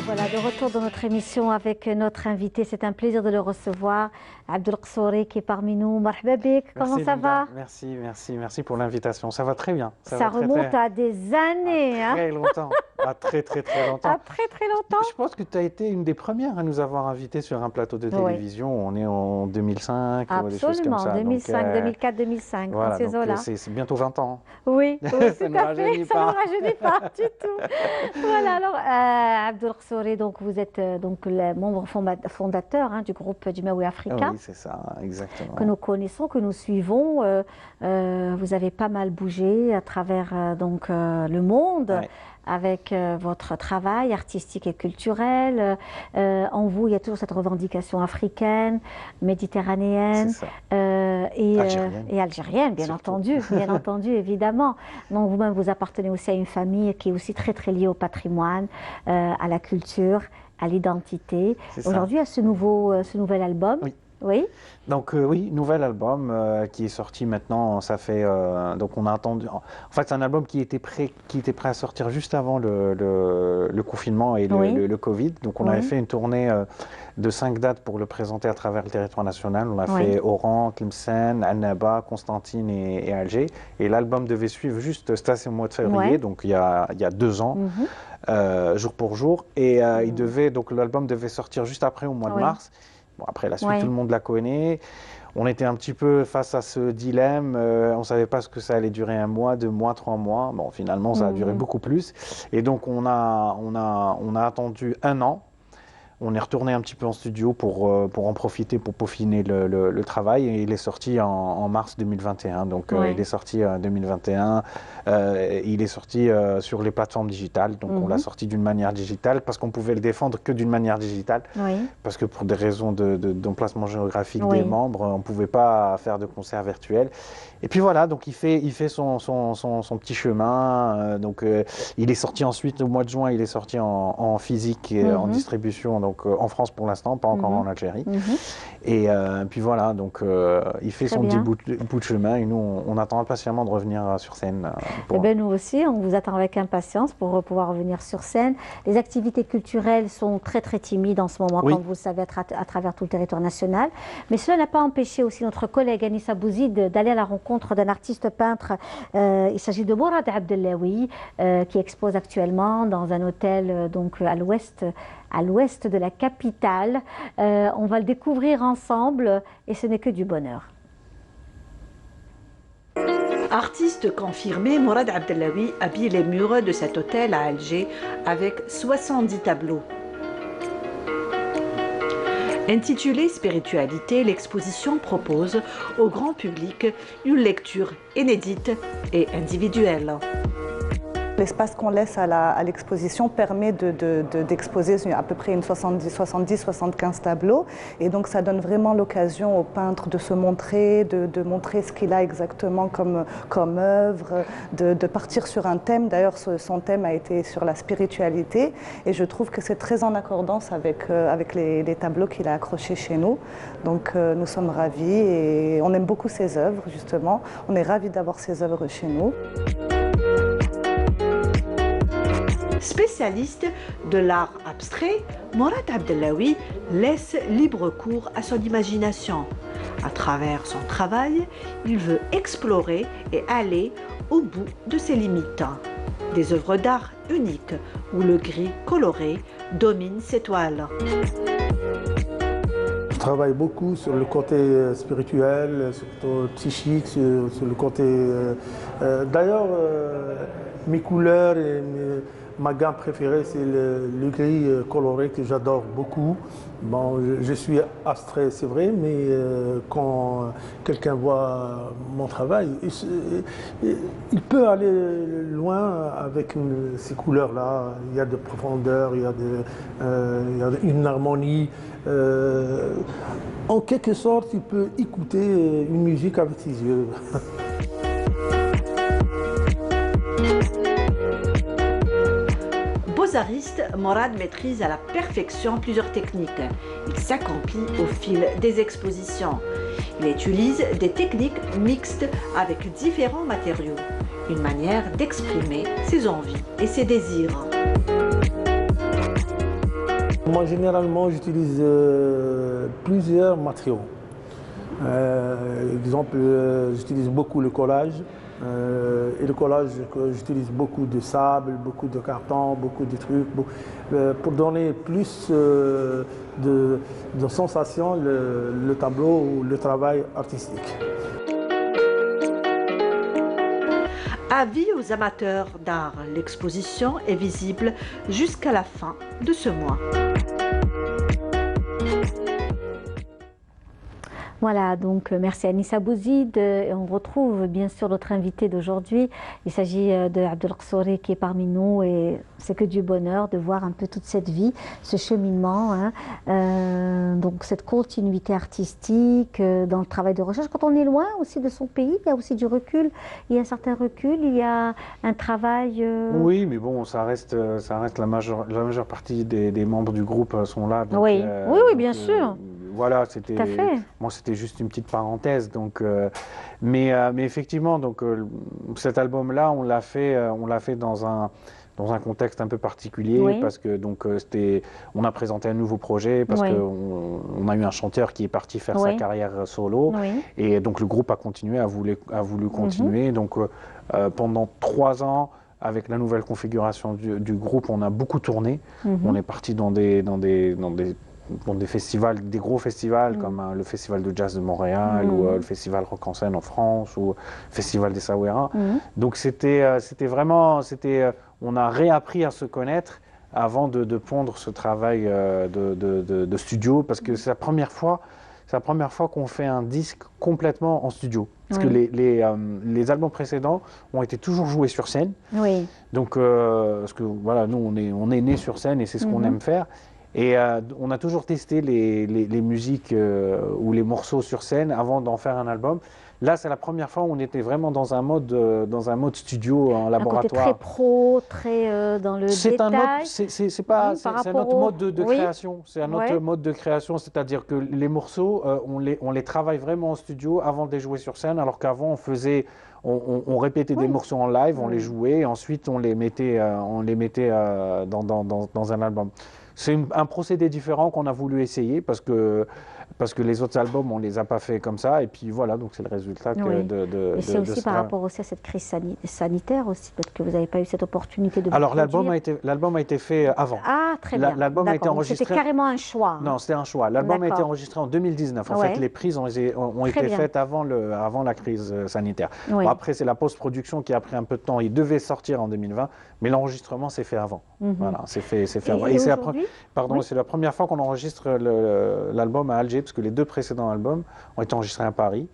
Voilà, de retour dans notre émission avec notre invité. C'est un plaisir de le recevoir. Abdel Qsouri qui est parmi nous. Marhaba bik, comment ça va? Merci pour l'invitation. Ça va très bien. Ça remonte à des années. Très longtemps. À très longtemps. À très longtemps. Je pense que tu as été une des premières à nous avoir invités sur un plateau de télévision. On est en 2005 ou des choses comme ça. Absolument, 2005, 2004, 2005, voilà, dans ces eaux-là. C'est bientôt 20 ans. Oui, ça ne ça ne rajeunit pas du tout. Voilà, alors Abdel Qsouri, donc vous êtes donc le membre fondateur du groupe du Maui Africa. Oui, c'est ça, exactement. Que nous connaissons, que nous suivons. Vous avez pas mal bougé à travers donc le monde. Ouais. Avec votre travail artistique et culturel. En vous, il y a toujours cette revendication africaine, méditerranéenne et algérienne, bien entendu, évidemment. Donc vous-même, vous appartenez aussi à une famille qui est aussi très liée au patrimoine, à la culture, à l'identité. Aujourd'hui, à ce nouvel album. Oui. Oui. Donc oui, nouvel album qui est sorti maintenant. Ça fait donc on a attendu. En fait, c'est un album qui était prêt à sortir juste avant le confinement et le Covid. Donc on avait fait une tournée de 5 dates pour le présenter à travers le territoire national. On a fait Oran, Tlemcen, Annaba, Constantine et Alger. Et l'album devait suivre juste, c'était au mois de février, donc il y a 2 ans. Jour pour jour, et donc l'album devait sortir juste après au mois de mars. Bon, après la suite, tout le monde la connaît. On était un petit peu face à ce dilemme. On ne savait pas ce que ça allait durer 1 mois, 2 mois, 3 mois. Bon, finalement, ça a duré beaucoup plus. Et donc, on a attendu 1 an. On est retourné un petit peu en studio pour en profiter, pour peaufiner le travail. Et il est sorti en mars 2021. Donc, il est sorti en 2021. Il est sorti sur les plateformes digitales. Donc, on l'a sorti d'une manière digitale parce qu'on pouvait le défendre que d'une manière digitale. Parce que pour des raisons d'emplacement géographique des membres, on ne pouvait pas faire de concert virtuel. Et puis voilà, donc il fait son petit chemin. Il est sorti ensuite, au mois de juin, il est sorti en physique et en distribution. Donc en France pour l'instant, pas encore en Algérie. Et puis voilà, donc il fait son petit bout de chemin et nous, on attend impatiemment de revenir sur scène. Eh bien, nous aussi, on vous attend avec impatience pour pouvoir revenir sur scène. Les activités culturelles sont très très timides en ce moment, comme vous le savez, à travers tout le territoire national. Mais cela n'a pas empêché aussi notre collègue Anissa Bouzid d'aller à la rencontre d'un artiste peintre. Il s'agit de Mourad Abdellaoui, qui expose actuellement dans un hôtel donc à l'ouest de la capitale. On va le découvrir ensemble et ce n'est que du bonheur. Artiste confirmé, Mourad Abdellaoui habille les murs de cet hôtel à Alger avec 70 tableaux. Intitulée Spiritualité, l'exposition propose au grand public une lecture inédite et individuelle. L'espace qu'on laisse à l'exposition permet d'exposer à peu près une 70-75 tableaux. Et donc ça donne vraiment l'occasion au peintre de se montrer, de montrer ce qu'il a exactement comme œuvre, de partir sur un thème. D'ailleurs, son thème a été sur la spiritualité. Et je trouve que c'est très en accordance avec les tableaux qu'il a accrochés chez nous. Donc nous sommes ravis et on aime beaucoup ses œuvres, justement. On est ravis d'avoir ses œuvres chez nous. Spécialiste de l'art abstrait, Mourad Abdellaoui laisse libre cours à son imagination. À travers son travail, il veut explorer et aller au bout de ses limites. Des œuvres d'art uniques où le gris coloré domine ses toiles. Je travaille beaucoup sur le côté spirituel, sur le côté psychique, sur le côté... D'ailleurs, mes couleurs et ma gamme préférée, c'est le gris coloré que j'adore beaucoup. Bon, je suis abstrait, c'est vrai, mais quand quelqu'un voit mon travail, il peut aller loin avec ces couleurs-là. Il y a de profondeur, il y a une harmonie. En quelque sorte, il peut écouter une musique avec ses yeux. Beaux-artiste, Mourad maîtrise à la perfection plusieurs techniques. Il s'accomplit au fil des expositions. Il utilise des techniques mixtes avec différents matériaux. Une manière d'exprimer ses envies et ses désirs. Moi, généralement, j'utilise plusieurs matériaux. Exemple, j'utilise beaucoup le collage. Et le collage, j'utilise beaucoup de sable, beaucoup de carton, beaucoup de trucs, pour donner plus de sensations le tableau ou le travail artistique. Avis aux amateurs d'art, l'exposition est visible jusqu'à la fin de ce mois. Voilà, donc merci à Anissa Bouzid. On retrouve bien sûr notre invité d'aujourd'hui. Il s'agit de Abdelksouri qui est parmi nous et c'est que du bonheur de voir un peu toute cette vie, ce cheminement, donc cette continuité artistique dans le travail de recherche. Quand on est loin aussi de son pays, il y a aussi du recul. Il y a un certain recul, il y a un travail... Oui, mais bon, ça reste la majeure partie des membres du groupe sont là. Donc, oui, oui, bien sûr. Voilà, c'était juste une petite parenthèse. Donc, mais effectivement, donc cet album-là, on l'a fait dans un contexte un peu particulier parce que donc on a présenté un nouveau projet parce qu'on a eu un chanteur qui est parti faire sa carrière solo et donc le groupe a voulu continuer. Donc pendant 3 ans. Avec la nouvelle configuration du groupe, on a beaucoup tourné. On est parti dans des des festivals, des gros festivals comme le Festival de Jazz de Montréal ou le Festival Rock en Scène en France ou le Festival des Sawera. Donc c'était vraiment, on a réappris à se connaître avant de pondre ce travail de studio, parce que c'est la première fois qu'on fait un disque complètement en studio. Parce que les albums précédents ont été toujours joués sur scène. Oui. Donc, parce que voilà, nous, on est nés sur scène et c'est ce qu'on aime faire. Et on a toujours testé les musiques ou les morceaux sur scène avant d'en faire un album. Là, c'est la première fois où on était vraiment dans un mode studio, en laboratoire. Un côté très pro, très dans le détail. C'est un autre mode de création. C'est un autre mode de création, c'est-à-dire que les morceaux, on les travaille vraiment en studio avant de les jouer sur scène, alors qu'avant, on répétait des morceaux en live, on les jouait, et ensuite on les mettait dans un album. C'est un procédé différent qu'on a voulu essayer parce que les autres albums, on ne les a pas fait comme ça. Et puis voilà, donc c'est le résultat Et c'est aussi par rapport aussi à cette crise sanitaire aussi, peut-être que vous n'avez pas eu cette opportunité de Alors l'album a été fait avant. Ah, très bien. L'album a été enregistré. C'était carrément un choix. Non, c'était un choix. L'album a été enregistré en 2019. En fait, les prises ont été faites avant la crise sanitaire. Bon, après, c'est la post-production qui a pris un peu de temps. Il devait sortir en 2020, mais l'enregistrement s'est fait avant. Voilà, c'est fait avant. Et c'est la première fois qu'on enregistre l'album à Alger, parce que les deux précédents albums ont été enregistrés à Paris.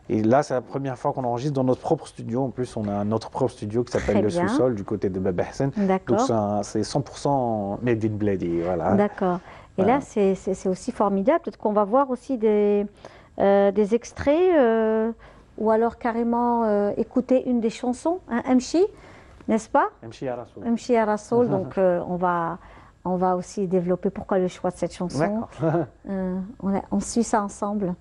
Et là, c'est la première fois qu'on enregistre dans notre propre studio. En plus, on a notre propre studio qui s'appelle Le Sous-Sol, du côté de Bab Hassan. Donc, c'est 100% made in Bledi. Voilà. D'accord. Et là, c'est aussi formidable. Peut-être qu'on va voir aussi des extraits ou alors carrément écouter une des chansons, Amchi, n'est-ce pas? Amchi ya Rasoul. Amchi ya Rasoul. Donc, on va aussi développer pourquoi le choix de cette chanson. On suit ça ensemble.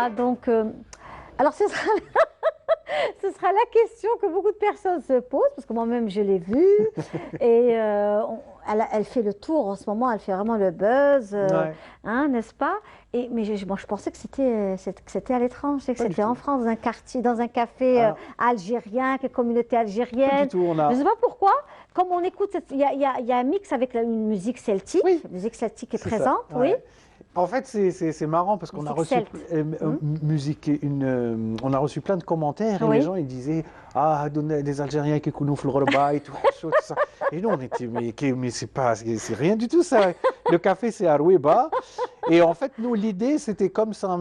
Voilà, donc, alors ce sera, ce sera la question que beaucoup de personnes se posent, parce que moi-même je l'ai vue, et elle fait le tour en ce moment, elle fait vraiment le buzz, hein, n'est-ce pas? Et, mais moi, je pensais que c'était à l'étranger, que c'était en France, dans un quartier, dans un café algérien, que communauté algérienne. Pas du tout, je ne sais pas pourquoi, comme on écoute, il y a un mix avec une musique celtique, la musique celtique est présente, oui. En fait, c'est marrant parce qu'on a reçu on a reçu plein de commentaires et les gens ils disaient des Algériens qui connaissent le repas et tout ça. Et nous on était mais c'est rien du tout ça. Le café c'est à Roueba et en fait nous l'idée c'était comme ça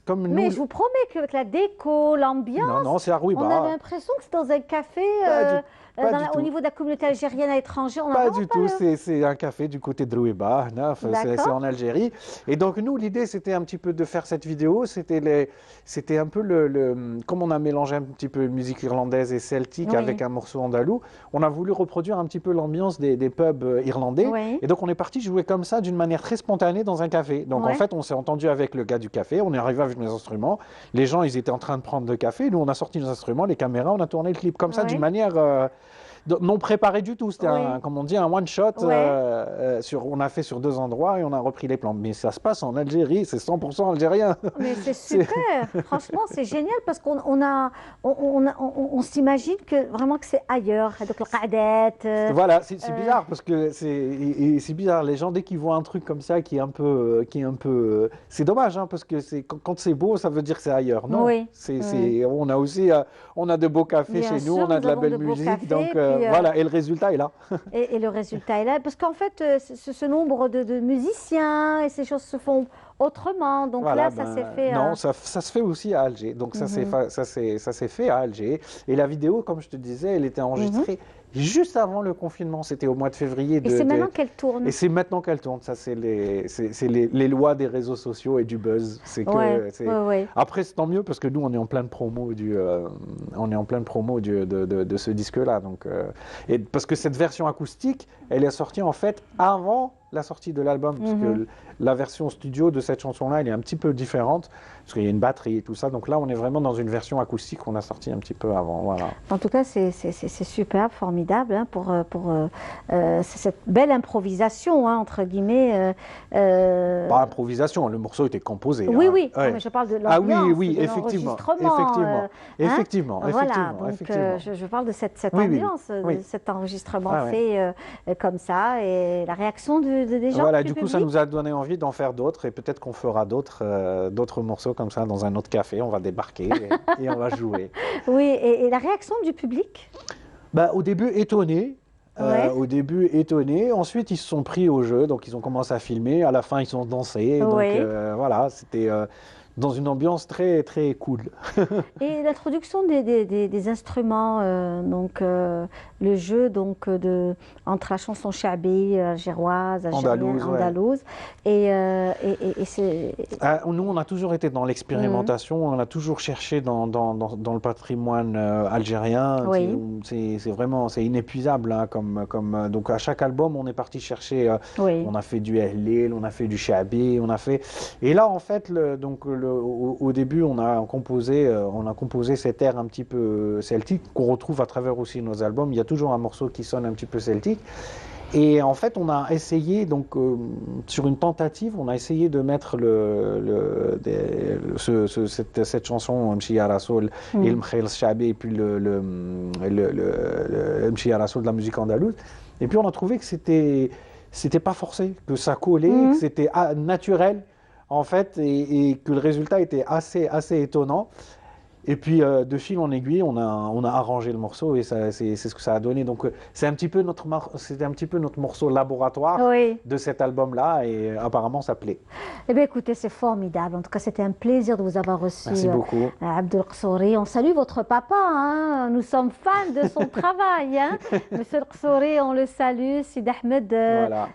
comme nous. Mais je vous promets que avec la déco, l'ambiance, non c'est à Roueba. On avait l'impression que c'était dans un café. Au niveau de la communauté algérienne à l'étranger, on pas du tout, c'est un café du côté de Roueba, c'est en Algérie. Et donc nous, l'idée, c'était un petit peu de faire cette vidéo, c'était un peu comme on a mélangé un petit peu musique irlandaise et celtique avec un morceau andalou, on a voulu reproduire un petit peu l'ambiance des pubs irlandais. Et donc on est parti jouer comme ça d'une manière très spontanée dans un café. Donc en fait, on s'est entendu avec le gars du café, on est arrivé avec nos instruments, les gens, ils étaient en train de prendre le café, nous, on a sorti nos instruments, les caméras, on a tourné le clip comme ça d'une manière... non préparé du tout, c'était comme on dit un one shot. On a fait sur 2 endroits et on a repris les plans. Mais ça se passe en Algérie, c'est 100% algérien. Mais c'est super, franchement c'est génial parce qu'on on s'imagine que vraiment que c'est ailleurs. Donc le qadet. Voilà, c'est bizarre parce que c'est bizarre. Les gens dès qu'ils voient un truc comme ça qui est un peu, c'est dommage hein, parce que quand c'est beau, ça veut dire que c'est ailleurs. Non, on a aussi, on a de beaux cafés chez nous, on a de la belle musique, donc. Voilà, et le résultat est là. et le résultat est là, parce qu'en fait, ce nombre de musiciens et ces choses se font autrement. Donc là, ça s'est fait... Non, ça se fait aussi à Alger. Donc ça s'est fait à Alger. Et la vidéo, comme je te disais, elle était enregistrée juste avant le confinement. C'était au mois de février. Et c'est maintenant qu'elle tourne. Et c'est maintenant qu'elle tourne. Ça, c'est les lois des réseaux sociaux et du buzz. Après, c'est tant mieux parce que nous, on est en pleine promo de ce disque-là. Donc, et parce que cette version acoustique, elle est sortie en fait avant la sortie de l'album, parce que la version studio de cette chanson-là, elle est un petit peu différente, parce qu'il y a une batterie et tout ça. Donc là, on est vraiment dans une version acoustique qu'on a sortie un petit peu avant. Voilà. En tout cas, c'est superbe, formidable hein, pour cette belle improvisation, hein, entre guillemets. Pas improvisation, le morceau était composé. Oui, oui, mais je parle de l'ambiance, effectivement. Voilà, donc je parle de cette ambiance, de cet enregistrement fait comme ça, et la réaction des gens. Voilà, du coup, ça nous a donné envie d'en faire d'autres, et peut-être qu'on fera d'autres morceaux comme ça dans un autre café. On va débarquer et on va jouer. Oui, et la réaction du public? Au début, étonné. Au début, étonnés. Ensuite, ils se sont pris au jeu, donc ils ont commencé à filmer. À la fin, ils ont dansé. Donc voilà, c'était dans une ambiance très, très cool. Et l'introduction des instruments, donc le jeu donc, entre la chanson chabi, algéroise, algérienne, andalouse. Et c'est... nous, on a toujours été dans l'expérimentation, on a toujours cherché dans le patrimoine algérien. C'est vraiment c'est inépuisable. Hein, donc à chaque album, on est parti chercher, on a fait du Ehlil, on a fait du chabi, on a fait... Et là, en fait, au début, on a composé cet air un petit peu celtique qu'on retrouve à travers aussi nos albums. Il y a toujours un morceau qui sonne un petit peu celtique. Et en fait, on a essayé, donc, sur une tentative, on a essayé de mettre cette chanson, Mchi Rasoul, et le Mkhel Chabi, et puis le Mchi Rasoul de la musique andalouse. Et puis, on a trouvé que c'était pas forcé, que ça collait, que c'était naturel. En fait, et que le résultat était assez étonnant. Et puis, de fil en aiguille, on a arrangé le morceau et c'est ce que ça a donné. Donc, c'était un petit peu notre morceau laboratoire de cet album-là et apparemment, ça plaît. Eh bien, écoutez, c'est formidable. En tout cas, c'était un plaisir de vous avoir reçu. Merci beaucoup. Abdel Qsouri. On salue votre papa. Hein. Nous sommes fans de son travail. Hein. Monsieur Qsouri, on le salue. Sid Ahmed,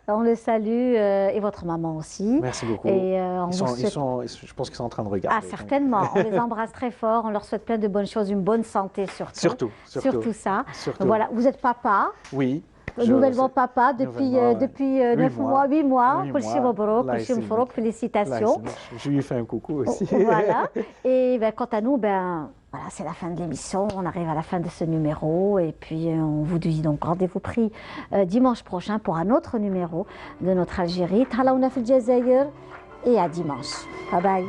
on le salue. Et votre maman aussi. Merci beaucoup. Et, je pense qu'ils sont en train de regarder. Ah, certainement. On les embrasse très fort. On leur souhaite plein de bonnes choses, une bonne santé surtout. Surtout ça. Surtout. Voilà, vous êtes papa. Oui. Nouvellement papa depuis 9 mois, 8 mois. Félicitations. Je lui fais un coucou aussi. Voilà. Et quant à nous, voilà, c'est la fin de l'émission. On arrive à la fin de ce numéro. Et puis, on vous dit donc rendez-vous pris dimanche prochain pour un autre numéro de notre Algérie. Talaouna fil Jazaïr. Et à dimanche. Bye bye.